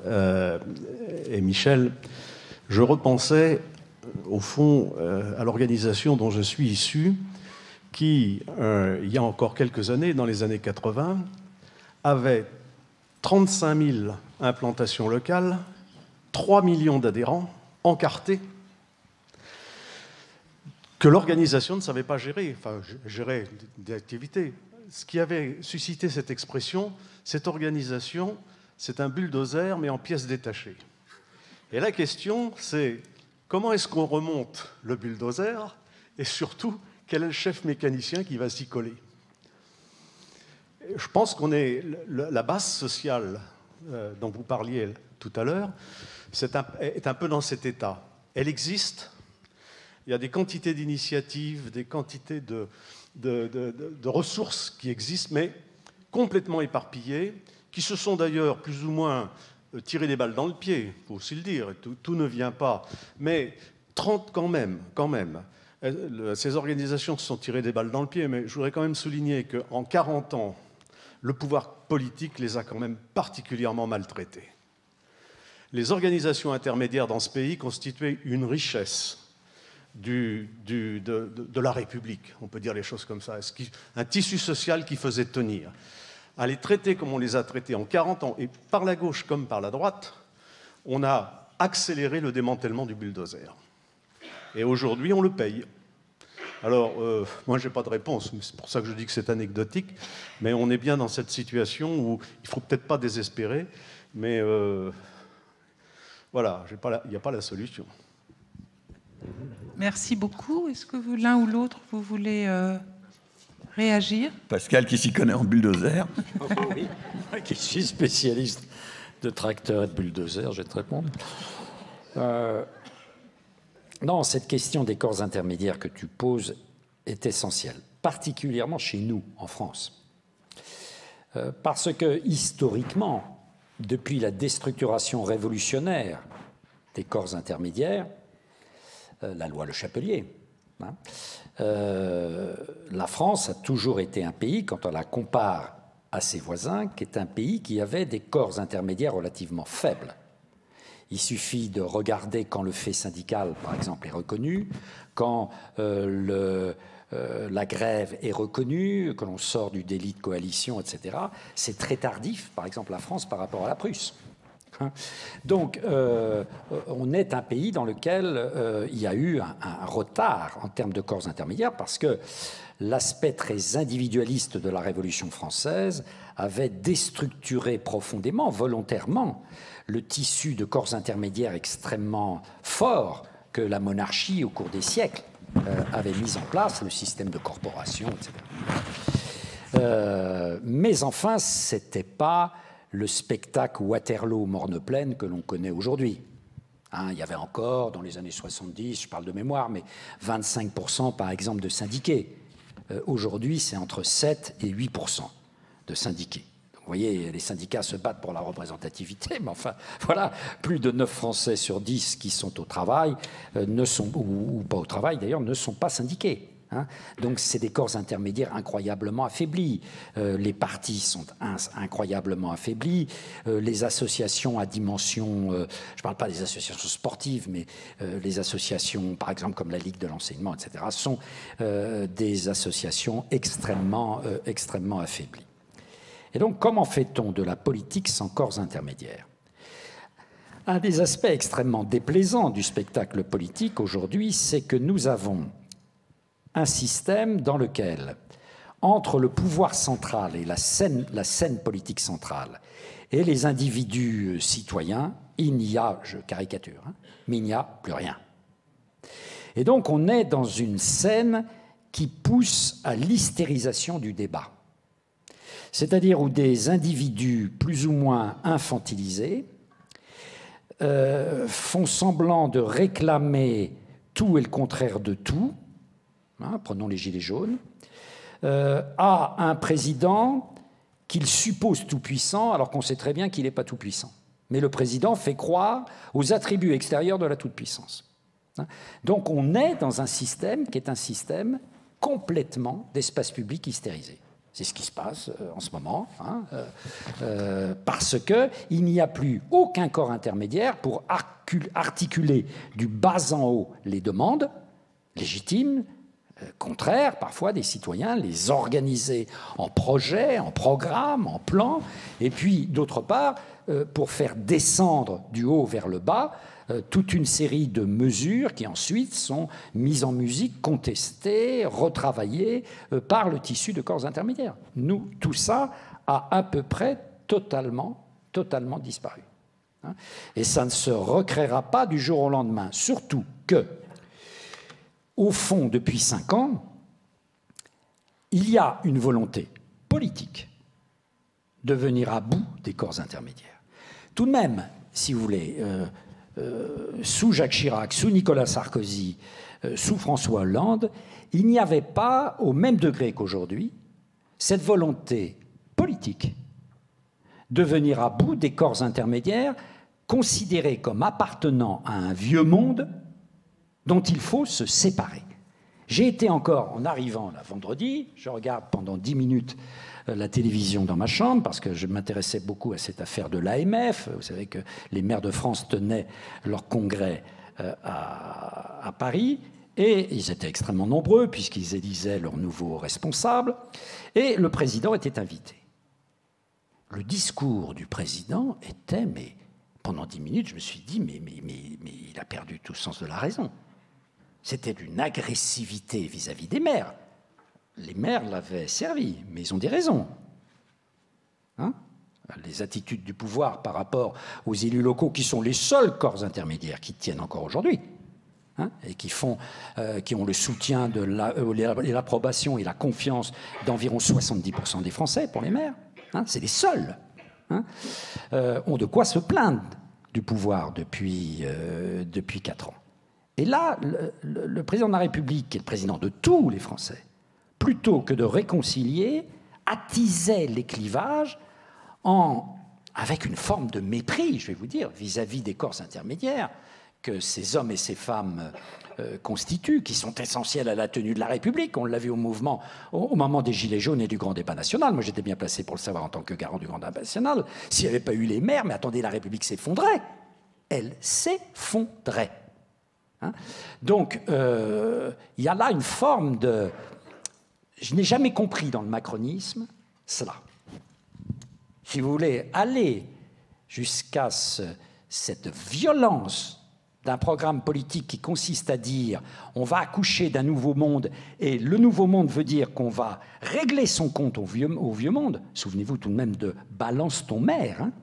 et Michel, je repensais au fond à l'organisation dont je suis issu, qui, il y a encore quelques années, dans les années 80, avait 35 000 implantations locales, 3 millions d'adhérents encartés, que l'organisation ne savait pas gérer, enfin gérer des activités. Ce qui avait suscité cette expression, cette organisation, c'est un bulldozer mais en pièces détachées. Et la question, c'est comment est-ce qu'on remonte le bulldozer et surtout, quel est le chef mécanicien qui va s'y coller? Je pense qu'on est la base sociale dont vous parliez tout à l'heure, est un peu dans cet état. Elle existe, il y a des quantités d'initiatives, des quantités de ressources qui existent, mais complètement éparpillées, qui se sont d'ailleurs plus ou moins tirées des balles dans le pied, il faut aussi le dire, tout ne vient pas, mais 30 quand même. Ces organisations se sont tirées des balles dans le pied, mais je voudrais quand même souligner qu'en 40 ans, le pouvoir politique les a quand même particulièrement maltraités. Les organisations intermédiaires dans ce pays constituaient une richesse de la République, on peut dire les choses comme ça, un tissu social qui faisait tenir. À les traiter comme on les a traités en 40 ans, et par la gauche comme par la droite, on a accéléré le démantèlement du bulldozer. Et aujourd'hui, on le paye. Alors, moi, je n'ai pas de réponse, c'est pour ça que je dis que c'est anecdotique, mais on est bien dans cette situation où il ne faut peut-être pas désespérer, mais voilà, il n'y a pas la solution. Merci beaucoup. Est-ce que l'un ou l'autre, vous voulez réagir? Pascal qui s'y connaît en bulldozer. Oui, qui suis spécialiste de tracteurs et de bulldozers, je vais te répondre. Non, cette question des corps intermédiaires que tu poses est essentielle, particulièrement chez nous, en France. Parce que, historiquement, depuis la déstructuration révolutionnaire des corps intermédiaires, la loi Le Chapelier, la France a toujours été un pays, quand on la compare à ses voisins, qui est un pays qui avait des corps intermédiaires relativement faibles. Il suffit de regarder quand le fait syndical, par exemple, est reconnu, quand la grève est reconnue, que l'on sort du délit de coalition, etc. C'est très tardif, par exemple, la France par rapport à la Prusse. Donc, on est un pays dans lequel il y a eu un retard en termes de corps intermédiaires parce que l'aspect très individualiste de la Révolution française avait déstructuré profondément, volontairement, le tissu de corps intermédiaires extrêmement fort que la monarchie, au cours des siècles, avait mis en place, le système de corporation, etc. Mais enfin, ce n'était pas le spectacle Waterloo-Morne-Plaine que l'on connaît aujourd'hui. Hein, il y avait encore, dans les années 70, je parle de mémoire, mais 25% par exemple de syndiqués. Aujourd'hui, c'est entre 7 et 8% de syndiqués. Donc, vous voyez, les syndicats se battent pour la représentativité, mais enfin, voilà, plus de 9 Français sur 10 qui sont au travail, ou pas au travail d'ailleurs, ne sont pas syndiqués. Hein, donc c'est des corps intermédiaires incroyablement affaiblis. Les partis sont incroyablement affaiblis. Les associations à dimension, je ne parle pas des associations sportives, mais les associations, par exemple, comme la Ligue de l'enseignement, etc., sont des associations extrêmement affaiblies. Et donc, comment fait-on de la politique sans corps intermédiaires? Un des aspects extrêmement déplaisants du spectacle politique aujourd'hui, c'est que nous avons un système dans lequel, entre le pouvoir central et la scène politique centrale et les individus citoyens, il n'y a, je caricature, hein, mais il n'y a plus rien. Et donc on est dans une scène qui pousse à l'hystérisation du débat. C'est-à-dire où des individus plus ou moins infantilisés font semblant de réclamer tout et le contraire de tout, hein, prenons les Gilets jaunes, à un président qu'il suppose tout-puissant, alors qu'on sait très bien qu'il n'est pas tout-puissant. Mais le président fait croire aux attributs extérieurs de la toute-puissance. Donc on est dans un système qui est un système complètement d'espace public hystérisé. C'est ce qui se passe en ce moment, hein, parce qu'il n'y a plus aucun corps intermédiaire pour articuler du bas en haut les demandes légitimes, contraires parfois des citoyens, les organiser en projet, en programme, en plan, et puis d'autre part, pour faire descendre du haut vers le bas toute une série de mesures qui ensuite sont mises en musique, contestées, retravaillées par le tissu de corps intermédiaires. Nous, tout ça a à peu près totalement disparu. Et ça ne se recréera pas du jour au lendemain, surtout que, au fond, depuis 5 ans, il y a une volonté politique de venir à bout des corps intermédiaires. Tout de même, si vous voulez, sous Jacques Chirac, sous Nicolas Sarkozy, sous François Hollande, il n'y avait pas, au même degré qu'aujourd'hui, cette volonté politique de venir à bout des corps intermédiaires considérés comme appartenant à un vieux monde dont il faut se séparer. J'ai été encore, en arrivant là, vendredi, je regarde pendant 10 minutes la télévision dans ma chambre parce que je m'intéressais beaucoup à cette affaire de l'AMF. Vous savez que les maires de France tenaient leur congrès à Paris et ils étaient extrêmement nombreux puisqu'ils élisaient leurs nouveaux responsables et le président était invité. Le discours du président était, mais pendant 10 minutes, je me suis dit, mais il a perdu tout sens de la raison. C'était d'une agressivité vis-à-vis des maires. Les maires l'avaient servi, mais ils ont des raisons. Hein ? Les attitudes du pouvoir par rapport aux élus locaux, qui sont les seuls corps intermédiaires qui tiennent encore aujourd'hui, hein, et qui ont le soutien, l'approbation et la confiance d'environ 70% des Français pour les maires. Hein, c'est les seuls. Hein, ont de quoi se plaindre du pouvoir depuis 4 ans. Et là, le président de la République, qui est le président de tous les Français, plutôt que de réconcilier, attisait les clivages avec une forme de mépris, je vais vous dire, vis-à-vis des corps intermédiaires que ces hommes et ces femmes constituent, qui sont essentiels à la tenue de la République. On l'a vu au moment des Gilets jaunes et du grand débat national. Moi, j'étais bien placé pour le savoir en tant que garant du grand débat national. S'il n'y avait pas eu les maires, mais attendez, la République s'effondrait. Elle s'effondrait. Hein ? Donc, il y a là une forme de... Je n'ai jamais compris dans le macronisme cela. Si vous voulez aller jusqu'à cette violence d'un programme politique qui consiste à dire on va accoucher d'un nouveau monde et le nouveau monde veut dire qu'on va régler son compte au vieux monde. Souvenez-vous tout de même de balance ton maire. Hein,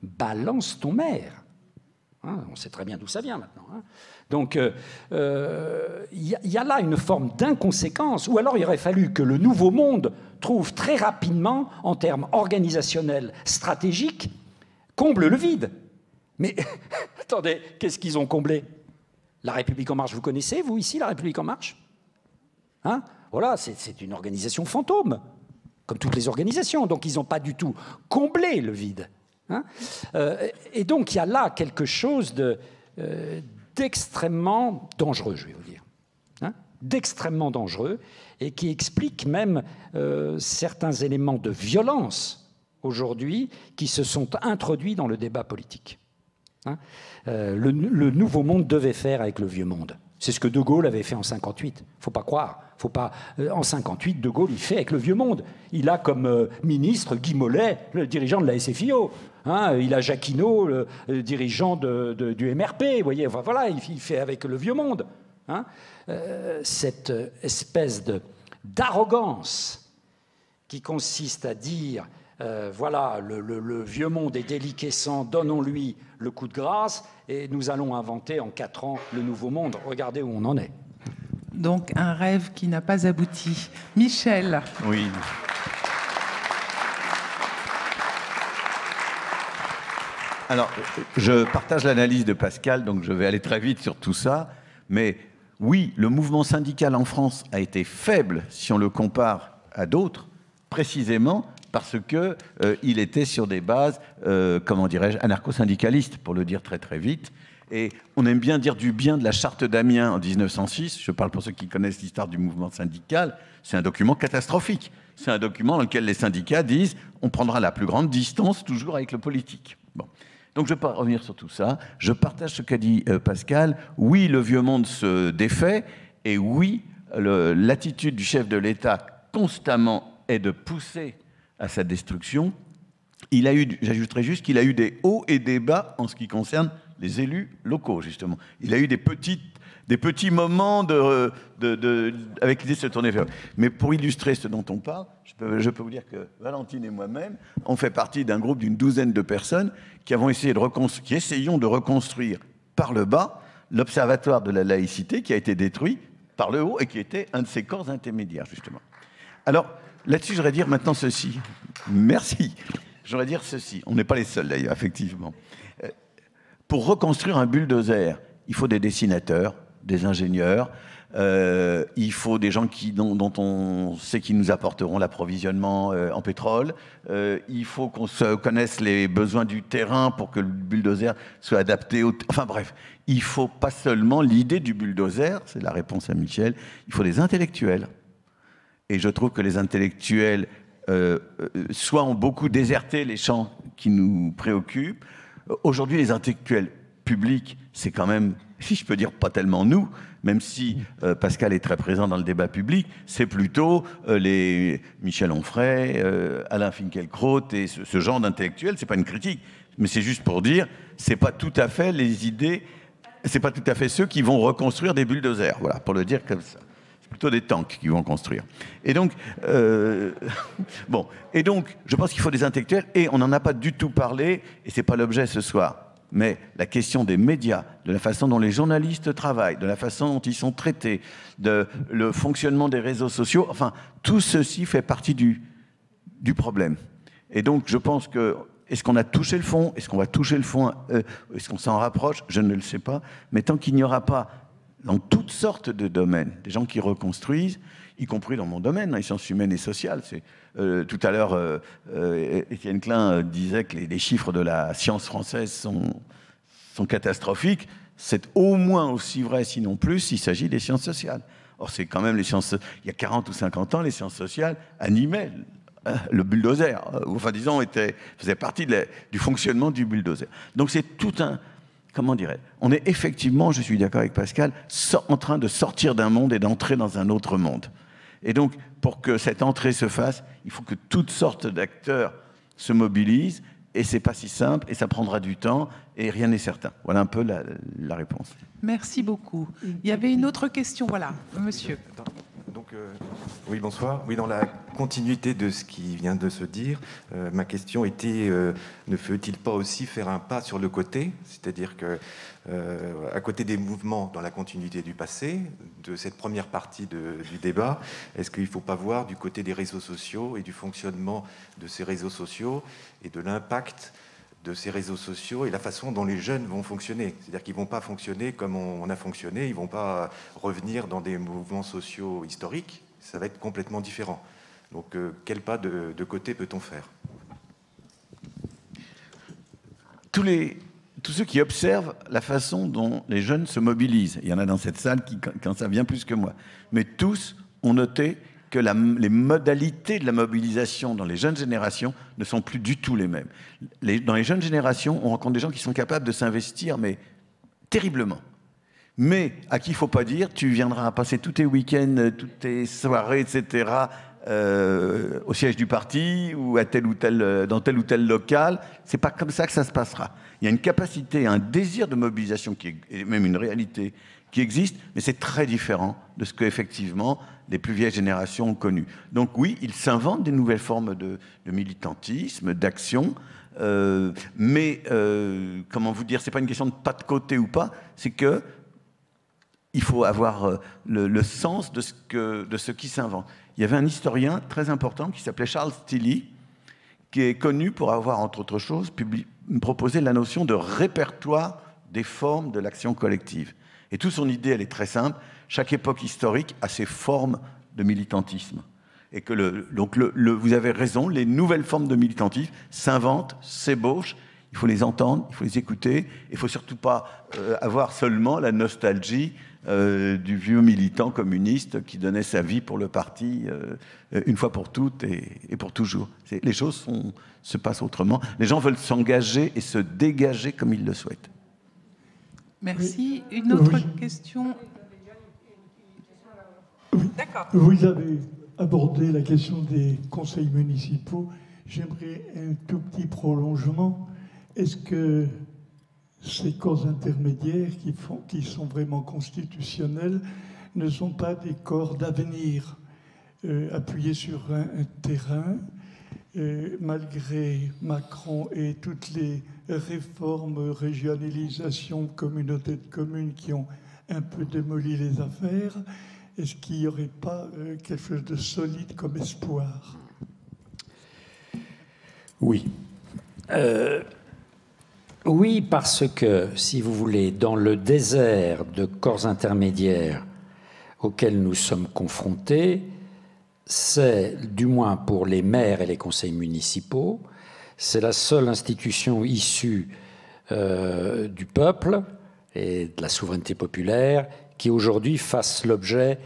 balance ton maire. Hein, on sait très bien d'où ça vient maintenant. Hein. Donc y a là une forme d'inconséquence, ou alors il aurait fallu que le nouveau monde trouve très rapidement, en termes organisationnels, stratégiques, comble le vide. Mais attendez, qu'est-ce qu'ils ont comblé? La République En Marche, vous connaissez, vous, ici, la République En Marche? Hein? Voilà, c'est une organisation fantôme, comme toutes les organisations. Donc, ils n'ont pas du tout comblé le vide. Hein? Et donc, il y a là quelque chose d'extrêmement dangereux, je vais vous dire. Hein? D'extrêmement dangereux, et qui explique même certains éléments de violence, aujourd'hui, qui se sont introduits dans le débat politique. Hein, le nouveau monde devait faire avec le vieux monde. C'est ce que De Gaulle avait fait en 1958. Faut pas croire. En 1958, De Gaulle, il fait avec le vieux monde. Il a comme ministre Guy Mollet, le dirigeant de la SFIO. Hein, il a Jacquinot, le dirigeant du MRP. Vous voyez, enfin, voilà, il fait avec le vieux monde. Hein, cette espèce d'arrogance qui consiste à dire voilà, le vieux monde est déliquescent, donnons-lui le coup de grâce et nous allons inventer en 4 ans le nouveau monde. Regardez où on en est. Donc un rêve qui n'a pas abouti. Michel. Oui. Alors, je partage l'analyse de Pascal, donc je vais aller très vite sur tout ça, mais oui, le mouvement syndical en France a été faible si on le compare à d'autres, précisément parce qu'il était sur des bases, comment dirais-je, anarcho-syndicalistes, pour le dire très très vite. Et on aime bien dire du bien de la charte d'Amiens en 1906, je parle pour ceux qui connaissent l'histoire du mouvement syndical, c'est un document catastrophique. C'est un document dans lequel les syndicats disent on prendra la plus grande distance toujours avec le politique. Bon. Donc je ne vais pas revenir sur tout ça. Je partage ce qu'a dit Pascal. Oui, le vieux monde se défait, et oui, l'attitude du chef de l'État constamment est de pousser à sa destruction. J'ajouterais juste qu'il a eu des hauts et des bas en ce qui concerne les élus locaux, justement. Il a eu des petits moments avec l'idée de se tourner vers eux. Mais pour illustrer ce dont on parle, je peux vous dire que Valentine et moi-même, on fait partie d'un groupe d'une douzaine de personnes qui essayons de reconstruire par le bas l'Observatoire de la laïcité qui a été détruit par le haut et qui était un de ces corps intermédiaires, justement. Alors, là-dessus, j'aurais dire maintenant ceci. Merci. J'aurais dire ceci. On n'est pas les seuls, d'ailleurs, effectivement. Pour reconstruire un bulldozer, il faut des dessinateurs, des ingénieurs, il faut des gens dont on sait qu'ils nous apporteront l'approvisionnement en pétrole. Il faut qu'on connaisse les besoins du terrain pour que le bulldozer soit adapté au... Enfin bref, il ne faut pas seulement l'idée du bulldozer, c'est la réponse à Michel, il faut des intellectuels. Et je trouve que les intellectuels soit ont beaucoup déserté les champs qui nous préoccupent. Aujourd'hui, les intellectuels publics, c'est quand même, si je peux dire, pas tellement nous, même si Pascal est très présent dans le débat public, c'est plutôt les Michel Onfray, Alain Finkielkraut et ce genre d'intellectuels. C'est pas une critique, mais c'est juste pour dire, c'est pas tout à fait les idées, c'est pas tout à fait ceux qui vont reconstruire des bulldozers. Voilà, pour le dire comme ça. C'est plutôt des tanks qui vont construire. Et donc, bon, et donc, je pense qu'il faut des intellectuels, et on n'en a pas du tout parlé, et c'est pas l'objet ce soir. Mais la question des médias, de la façon dont les journalistes travaillent, de la façon dont ils sont traités, le fonctionnement des réseaux sociaux, enfin, tout ceci fait partie du problème. Et donc, je pense que, est-ce qu'on a touché le fond? Est-ce qu'on va toucher le fond? Est-ce qu'on s'en rapproche? Je ne le sais pas. Mais tant qu'il n'y aura pas, dans toutes sortes de domaines, des gens qui reconstruisent, y compris dans mon domaine, les sciences humaines et sociales. Tout à l'heure, Étienne Klein disait que les chiffres de la science française sont catastrophiques. C'est au moins aussi vrai, sinon plus, s'il s'agit des sciences sociales. Or, c'est quand même les sciences... Il y a 40 ou 50 ans, les sciences sociales animaient le bulldozer. Enfin, disons, faisaient partie du fonctionnement du bulldozer. Donc, c'est tout un... Comment dirais-je? On est effectivement, je suis d'accord avec Pascal, en train de sortir d'un monde et d'entrer dans un autre monde. Et donc, pour que cette entrée se fasse, il faut que toutes sortes d'acteurs se mobilisent, et c'est pas si simple, et ça prendra du temps, et rien n'est certain. Voilà un peu la réponse. Merci beaucoup. Il y avait une autre question, voilà, monsieur. Donc, oui, bonsoir. Oui, dans la continuité de ce qui vient de se dire, ma question était, ne faut-il pas aussi faire un pas sur le côté? C'est-à-dire que, à côté des mouvements dans la continuité du passé, de cette première partie du débat, est-ce qu'il ne faut pas voir du côté des réseaux sociaux et du fonctionnement de ces réseaux sociaux et de l'impact de ces réseaux sociaux et la façon dont les jeunes vont fonctionner. C'est-à-dire qu'ils ne vont pas fonctionner comme on a fonctionné, ils ne vont pas revenir dans des mouvements sociaux historiques, ça va être complètement différent. Donc quel pas de côté peut-on faire? Tous ceux qui observent la façon dont les jeunes se mobilisent, il y en a dans cette salle qui en savent bien plus que moi, mais tous ont noté que les modalités de la mobilisation dans les jeunes générations ne sont plus du tout les mêmes. Dans les jeunes générations, on rencontre des gens qui sont capables de s'investir, mais terriblement. Mais à qui il ne faut pas dire, tu viendras passer tous tes week-ends, toutes tes soirées, etc., au siège du parti ou dans tel ou tel local. C'est pas comme ça que ça se passera. Il y a une capacité, un désir de mobilisation qui est même une réalité qui existe, mais c'est très différent de ce qu'effectivement les plus vieilles générations ont connu. Donc oui, ils s'inventent des nouvelles formes de militantisme, d'action, mais comment vous dire, c'est pas une question de pas de côté ou pas, c'est que il faut avoir le sens de ce qui s'invente. Il y avait un historien très important qui s'appelait Charles Tilly, qui est connu pour avoir, entre autres choses, proposé la notion de répertoire des formes de l'action collective. Et toute son idée, elle est très simple. Chaque époque historique a ses formes de militantisme. Et que vous avez raison, les nouvelles formes de militantisme s'inventent, s'ébauchent. Il faut les entendre, il faut les écouter. Il ne faut surtout pas avoir seulement la nostalgie du vieux militant communiste qui donnait sa vie pour le parti une fois pour toutes et pour toujours. Les choses se passent autrement. Les gens veulent s'engager et se dégager comme ils le souhaitent. Merci. Une autre question? D'accord. Vous avez abordé la question des conseils municipaux. J'aimerais un tout petit prolongement. Est-ce que ces corps intermédiaires qui sont vraiment constitutionnels ne sont pas des corps d'avenir appuyés sur un terrain malgré Macron et toutes les réformes, régionalisation, communautés de communes qui ont un peu démoli les affaires, est-ce qu'il n'y aurait pas quelque chose de solide comme espoir? Oui. Oui, parce que, si vous voulez, dans le désert de corps intermédiaires auquel nous sommes confrontés, c'est, du moins pour les maires et les conseils municipaux, c'est la seule institution issue du peuple et de la souveraineté populaire qui aujourd'hui fasse l'objet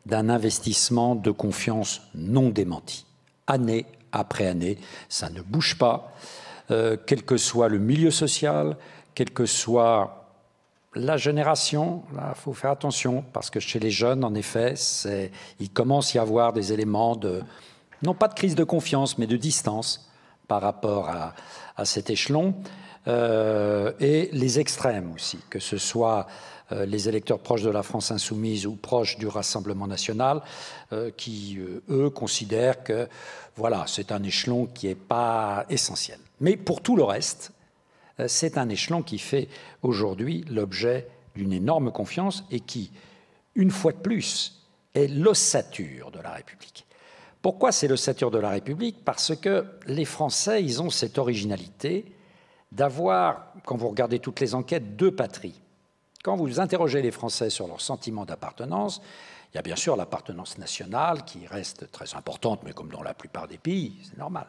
d'un investissement de confiance non démenti. Année après année, ça ne bouge pas, quel que soit le milieu social, quelle que soit la génération. Là, il faut faire attention, parce que chez les jeunes, en effet, il commence à y avoir des éléments de, non pas de crise de confiance, mais de distance par rapport à cet échelon. Et les extrêmes aussi, que ce soit les électeurs proches de la France insoumise ou proches du Rassemblement national, qui, eux, considèrent que voilà, c'est un échelon qui n'est pas essentiel. Mais pour tout le reste, c'est un échelon qui fait aujourd'hui l'objet d'une énorme confiance et qui, une fois de plus, est l'ossature de la République. Pourquoi c'est l'ossature de la République? Parce que les Français, ils ont cette originalité d'avoir, quand vous regardez toutes les enquêtes, deux patries. Quand vous interrogez les Français sur leur sentiment d'appartenance, il y a bien sûr l'appartenance nationale qui reste très importante, mais comme dans la plupart des pays, c'est normal.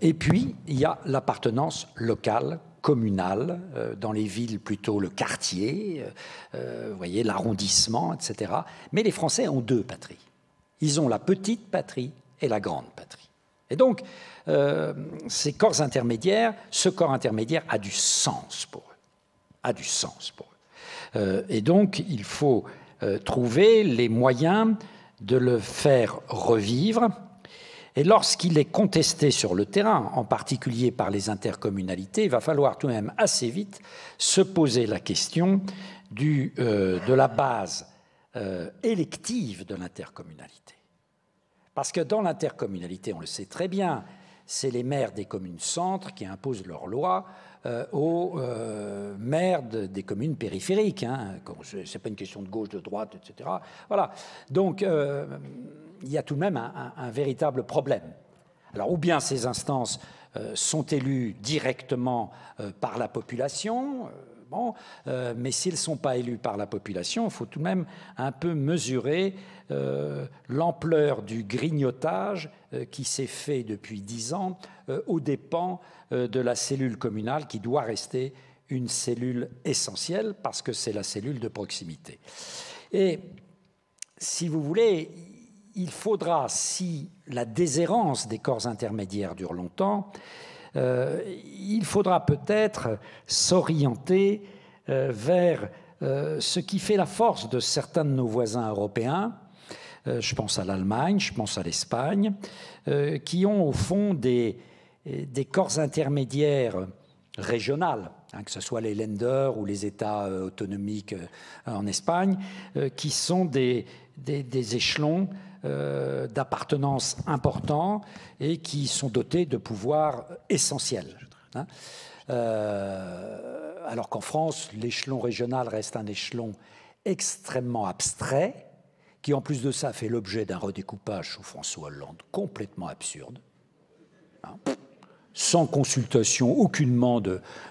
Et puis, il y a l'appartenance locale, communale, dans les villes plutôt le quartier, vous voyez, l'arrondissement, etc. Mais les Français ont deux patries. Ils ont la petite patrie et la grande patrie. Et donc, ces corps intermédiaires, ce corps intermédiaire a du sens pour eux. A du sens pour eux. Et donc, il faut trouver les moyens de le faire revivre. Et lorsqu'il est contesté sur le terrain, en particulier par les intercommunalités, il va falloir tout de même assez vite se poser la question de la base élective de l'intercommunalité. Parce que dans l'intercommunalité, on le sait très bien, c'est les maires des communes-centres qui imposent leurs lois aux maires des communes périphériques. Hein. Ce n'est pas une question de gauche, de droite, etc. Voilà. Donc, il y a tout de même un véritable problème. Alors, ou bien ces instances sont élues directement par la population, mais s'ils ne sont pas élus par la population, il faut tout de même un peu mesurer l'ampleur du grignotage qui s'est fait depuis 10 ans aux dépens de la cellule communale qui doit rester une cellule essentielle parce que c'est la cellule de proximité. Et si vous voulez, il faudra, si la déshérence des corps intermédiaires dure longtemps, il faudra peut-être s'orienter vers ce qui fait la force de certains de nos voisins européens. Je pense à l'Allemagne, je pense à l'Espagne, qui ont au fond des corps intermédiaires régionales, hein, que ce soit les Länder ou les États autonomiques en Espagne, qui sont des échelons d'appartenance importants et qui sont dotés de pouvoirs essentiels. Hein. Alors qu'en France, l'échelon régional reste un échelon extrêmement abstrait, qui en plus de ça fait l'objet d'un redécoupage sous François Hollande complètement absurde, hein, sans consultation aucunement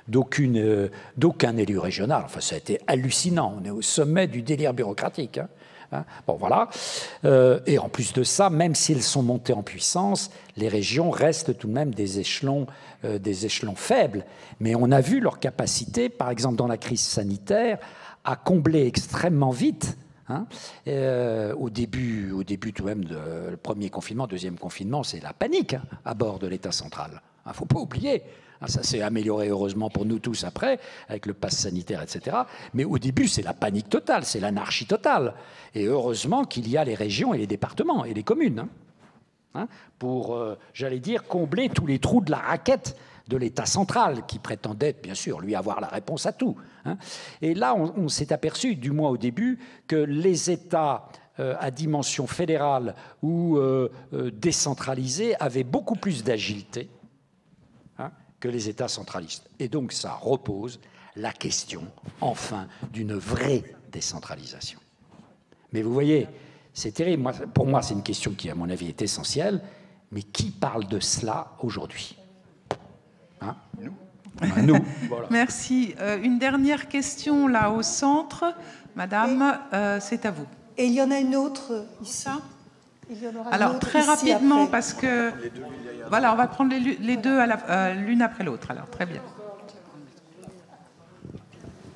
d'aucun élu régional. Enfin, ça a été hallucinant. On est au sommet du délire bureaucratique. Hein. Bon, voilà. Et en plus de ça, même s'ils sont montés en puissance, les régions restent tout de même des échelons faibles. Mais on a vu leur capacité, par exemple dans la crise sanitaire, à combler extrêmement vite. Hein, au début tout de même, le premier confinement, deuxième confinement, c'est la panique hein, à bord de l'État central. Il ne faut pas oublier. Ça s'est amélioré heureusement pour nous tous après, avec le pass sanitaire, etc. Mais au début, c'est la panique totale, c'est l'anarchie totale. Et heureusement qu'il y a les régions et les départements et les communes hein, pour, j'allais dire, combler tous les trous de la raquette de l'État central, qui prétendait, bien sûr, lui avoir la réponse à tout. Hein. Et là, on s'est aperçu, du moins au début, que les États à dimension fédérale ou décentralisée avaient beaucoup plus d'agilité hein, que les États centralistes. Et donc, ça repose la question, enfin, d'une vraie décentralisation. Mais vous voyez, c'est terrible. Pour moi, c'est une question qui, à mon avis, est essentielle. Mais qui parle de cela aujourd'hui ? Hein ? Nous, voilà. Merci. Une dernière question là au centre. Madame, c'est à vous. Et il y en a une autre ici. Ça Il y en aura une Alors, autre très ici rapidement, après. parce que... Voilà, on va prendre les deux l'une après l'autre. Alors, très bien.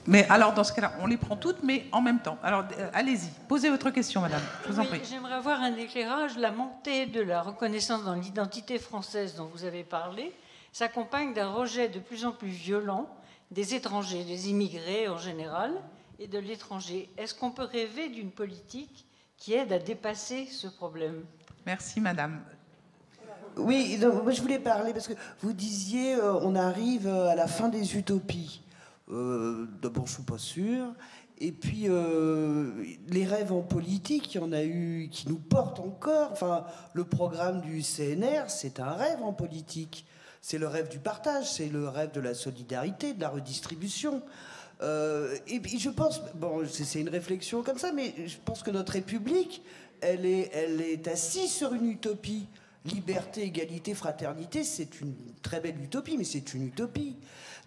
Mais alors, dans ce cas-là, on les prend toutes, mais en même temps. Alors, allez-y, posez votre question, madame. Je vous en prie. J'aimerais avoir un éclairage. La montée de la reconnaissance dans l'identité française dont vous avez parlé s'accompagne d'un rejet de plus en plus violent des étrangers, des immigrés en général, et de l'étranger. Est-ce qu'on peut rêver d'une politique qui aide à dépasser ce problème? Merci, madame. Oui, donc, moi je voulais parler parce que vous disiez on arrive à la fin des utopies. D'abord, je suis pas sûr. Et puis, les rêves en politique, il y en a eu qui nous portent encore. Enfin, le programme du CNR, c'est un rêve en politique. C'est le rêve du partage, c'est le rêve de la solidarité, de la redistribution. Et puis, je pense, bon, c'est une réflexion comme ça, mais je pense que notre République, elle est assise sur une utopie. Liberté, égalité, fraternité, c'est une très belle utopie, mais c'est une utopie.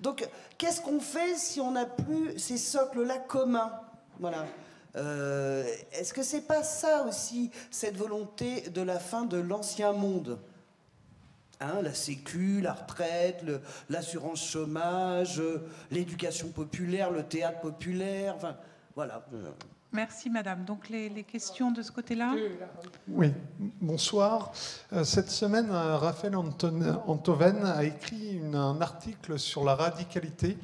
Donc, qu'est-ce qu'on fait si on n'a plus ces socles-là communs? Voilà. Est-ce que c'est pas ça aussi, cette volonté de la fin de l'ancien monde? Hein, la sécu, la retraite, l'assurance chômage, l'éducation populaire, le théâtre populaire, enfin, voilà. Merci, madame. Donc, les questions de ce côté-là? Oui, bonsoir. Cette semaine, Raphaël Antoven a écrit un article sur la radicalité.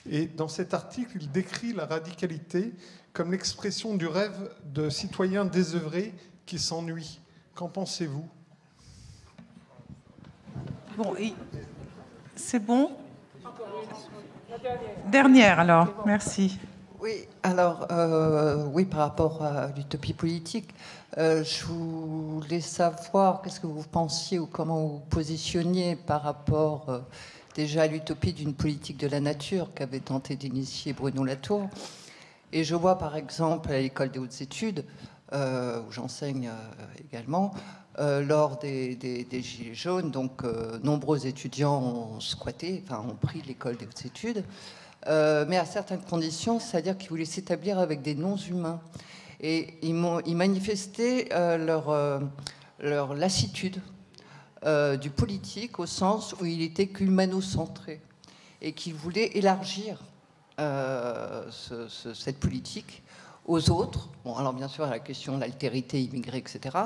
Et dans cet article, il décrit la radicalité comme l'expression du rêve de citoyens désœuvrés qui s'ennuient. Qu'en pensez-vous? Bon, c'est bon? Dernière, alors. Merci. Oui, alors, oui, par rapport à l'utopie politique, je voulais savoir qu'est-ce que vous pensiez ou comment vous positionniez par rapport déjà à l'utopie d'une politique de la nature qu'avait tenté d'initier Bruno Latour. Et je vois par exemple à l'école des hautes études, où j'enseigne également, lors des Gilets jaunes, donc nombreux étudiants ont squatté, enfin ont pris l'école des hautes études. Mais à certaines conditions, c'est-à-dire qu'ils voulaient s'établir avec des noms humains. Et ils manifestaient leur lassitude du politique au sens où il était qu'humano-centré et qu'ils voulaient élargir cette politique aux autres. Bon, alors bien sûr, à la question de l'altérité immigrée, etc.,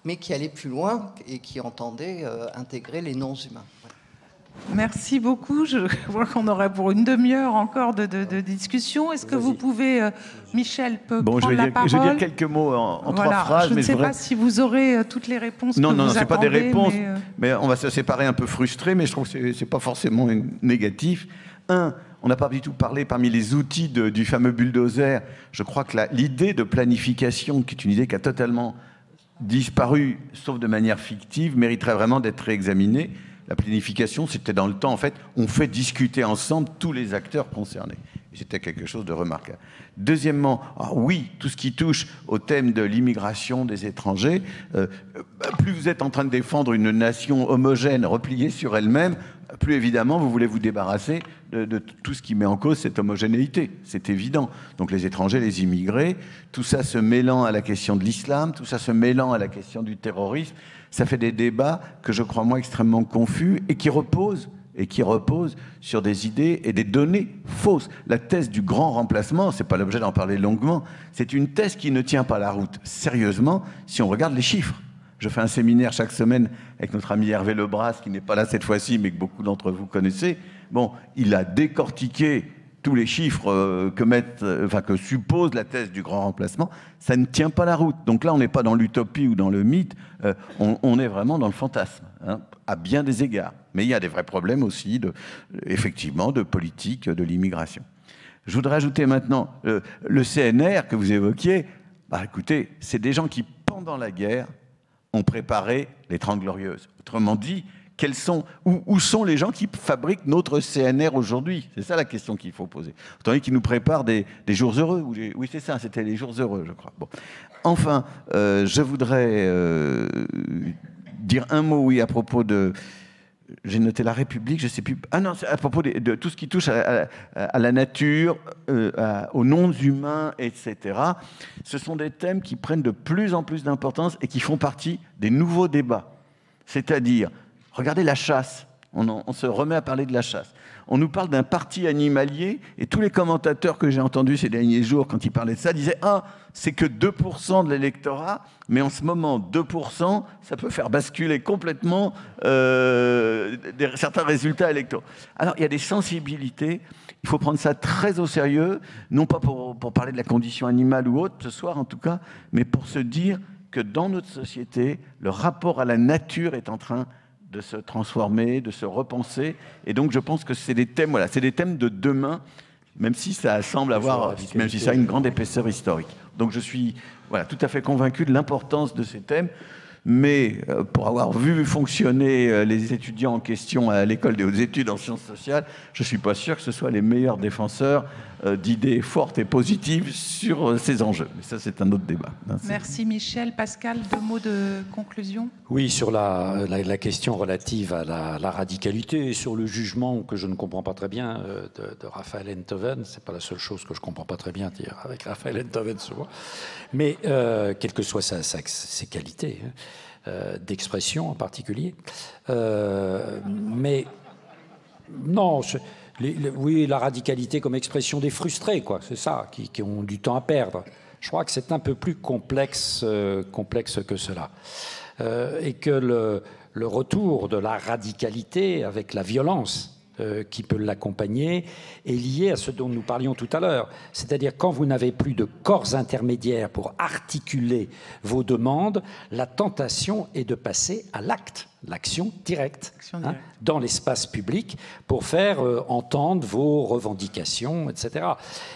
mais qui allait plus loin et qui entendait intégrer les noms humains. Voilà. Merci beaucoup. Je vois qu'on aurait pour une demi-heure encore de discussion. Est-ce que vous pouvez, Michel, prendre la parole? Je vais dire quelques mots en voilà, 3 phrases. Je ne sais pas si vous aurez toutes les réponses non, que vous ce n'est pas des réponses, mais on va se séparer un peu frustrés, mais je trouve que ce n'est pas forcément négatif. On n'a pas du tout parlé parmi les outils du fameux bulldozer. Je crois que l'idée de planification, qui est une idée qui a totalement disparu, sauf de manière fictive, mériterait vraiment d'être réexaminée. La planification, c'était dans le temps, en fait, on fait discuter ensemble tous les acteurs concernés. Et c'était quelque chose de remarquable. Deuxièmement, oui, tout ce qui touche au thème de l'immigration des étrangers, plus vous êtes en train de défendre une nation homogène, repliée sur elle-même, plus évidemment, vous voulez vous débarrasser de tout ce qui met en cause cette homogénéité. C'est évident. Donc les étrangers, les immigrés, tout ça se mêlant à la question de l'islam, tout ça se mêlant à la question du terrorisme, ça fait des débats que je crois, moi, extrêmement confus et qui reposent sur des idées et des données fausses. La thèse du grand remplacement, c'est pas l'objet d'en parler longuement, c'est une thèse qui ne tient pas la route, sérieusement, si on regarde les chiffres. Je fais un séminaire chaque semaine avec notre ami Hervé Lebras, qui n'est pas là cette fois-ci, mais que beaucoup d'entre vous connaissez. Bon, il a décortiqué tous les chiffres que suppose la thèse du grand remplacement. Ça ne tient pas la route. Donc là, on n'est pas dans l'utopie ou dans le mythe, on est vraiment dans le fantasme, hein, à bien des égards. Mais il y a des vrais problèmes aussi, effectivement, de politique de l'immigration. Je voudrais ajouter maintenant le CNR que vous évoquiez. Écoutez, c'est des gens qui, pendant la guerre, ont préparé les 30 Glorieuses. Autrement dit, où sont les gens qui fabriquent notre CNR aujourd'hui? C'est ça la question qu'il faut poser. Autant dire qu'ils nous préparent des jours heureux. Oui, c'est ça, c'était les jours heureux, je crois. Bon. Enfin, je voudrais dire un mot, à propos de j'ai noté La République, je ne sais plus. Ah non, c'est à propos de tout ce qui touche à la nature, aux non-humains, etc. Ce sont des thèmes qui prennent de plus en plus d'importance et qui font partie des nouveaux débats. C'est-à-dire, regardez la chasse. On se remet à parler de la chasse. On nous parle d'un parti animalier et tous les commentateurs que j'ai entendus ces derniers jours, quand ils parlaient de ça, disaient « Ah, c'est que 2% de l'électorat, mais en ce moment, 2%, ça peut faire basculer complètement certains résultats électoraux. » Alors, il y a des sensibilités. Il faut prendre ça très au sérieux, non pas pour parler de la condition animale ou autre, ce soir en tout cas, mais pour se dire que dans notre société, le rapport à la nature est en train de se transformer, de se repenser. Et donc, je pense que c'est des thèmes, voilà, c'est des thèmes de demain, même si ça semble avoir, même si ça a une grande épaisseur historique. Donc, je suis voilà, tout à fait convaincu de l'importance de ces thèmes. Mais pour avoir vu fonctionner les étudiants en question à l'école des hautes études en sciences sociales, je ne suis pas sûr que ce soit les meilleurs défenseurs d'idées fortes et positives sur ces enjeux. Mais ça, c'est un autre débat. Merci Michel. Pascal, 2 mots de conclusion? Oui, sur la question relative à la radicalité et sur le jugement que je ne comprends pas très bien de Raphaël Enthoven. Ce n'est pas la seule chose que je ne comprends pas très bien dire avec Raphaël Enthoven souvent. Mais quelles que soient ses qualités, d'expression en particulier. Mais non, oui, la radicalité comme expression des frustrés, quoi. C'est ça, qui ont du temps à perdre. Je crois que c'est un peu plus complexe que cela. Et que le retour de la radicalité avec la violence qui peut l'accompagner est lié à ce dont nous parlions tout à l'heure. C'est-à-dire quand vous n'avez plus de corps intermédiaires pour articuler vos demandes, la tentation est de passer à l'acte, l'action directe, dans l'espace public pour faire entendre vos revendications, etc.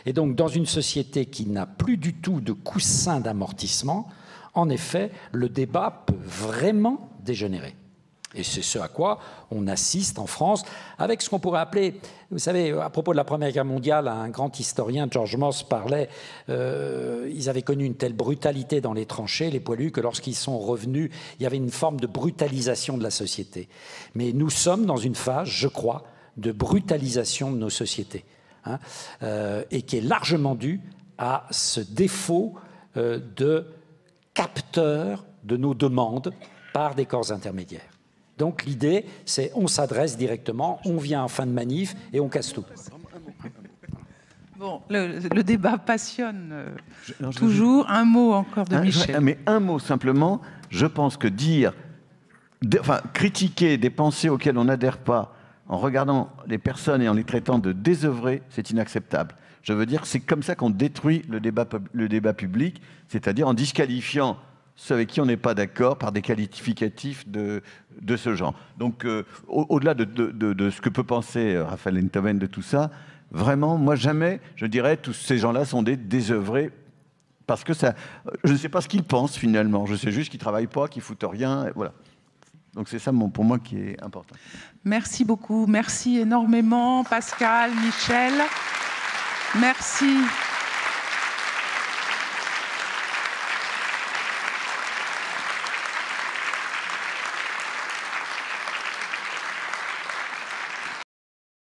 Et donc dans une société qui n'a plus du tout de coussin d'amortissement, en effet, le débat peut vraiment dégénérer. Et c'est ce à quoi on assiste en France, avec ce qu'on pourrait appeler, vous savez, à propos de la Première Guerre mondiale, un grand historien, George Moss, parlait, ils avaient connu une telle brutalité dans les tranchées, les poilus, que lorsqu'ils sont revenus, il y avait une forme de brutalisation de la société. Mais nous sommes dans une phase, je crois, de brutalisation de nos sociétés, hein, et qui est largement due à ce défaut de capteur de nos demandes par des corps intermédiaires. Donc l'idée, c'est on s'adresse directement, on vient en fin de manif et on casse tout. Bon, le débat passionne toujours. Un mot encore de Michel. Mais un mot simplement, je pense que critiquer des pensées auxquelles on n'adhère pas en regardant les personnes et en les traitant de désœuvrées, c'est inacceptable. Je veux dire, c'est comme ça qu'on détruit le débat public, c'est-à-dire en disqualifiant ceux avec qui on n'est pas d'accord par des qualificatifs de ce genre. Donc, au-delà de ce que peut penser Raphaël Enthoven de tout ça, vraiment, moi, jamais, je dirais, tous ces gens-là sont des désœuvrés, parce que ça, je ne sais pas ce qu'ils pensent, finalement. Je sais juste qu'ils ne travaillent pas, qu'ils ne foutent rien, et voilà. Donc, c'est ça, pour moi, qui est important. Merci beaucoup. Merci énormément, Pascal, Michel. Merci.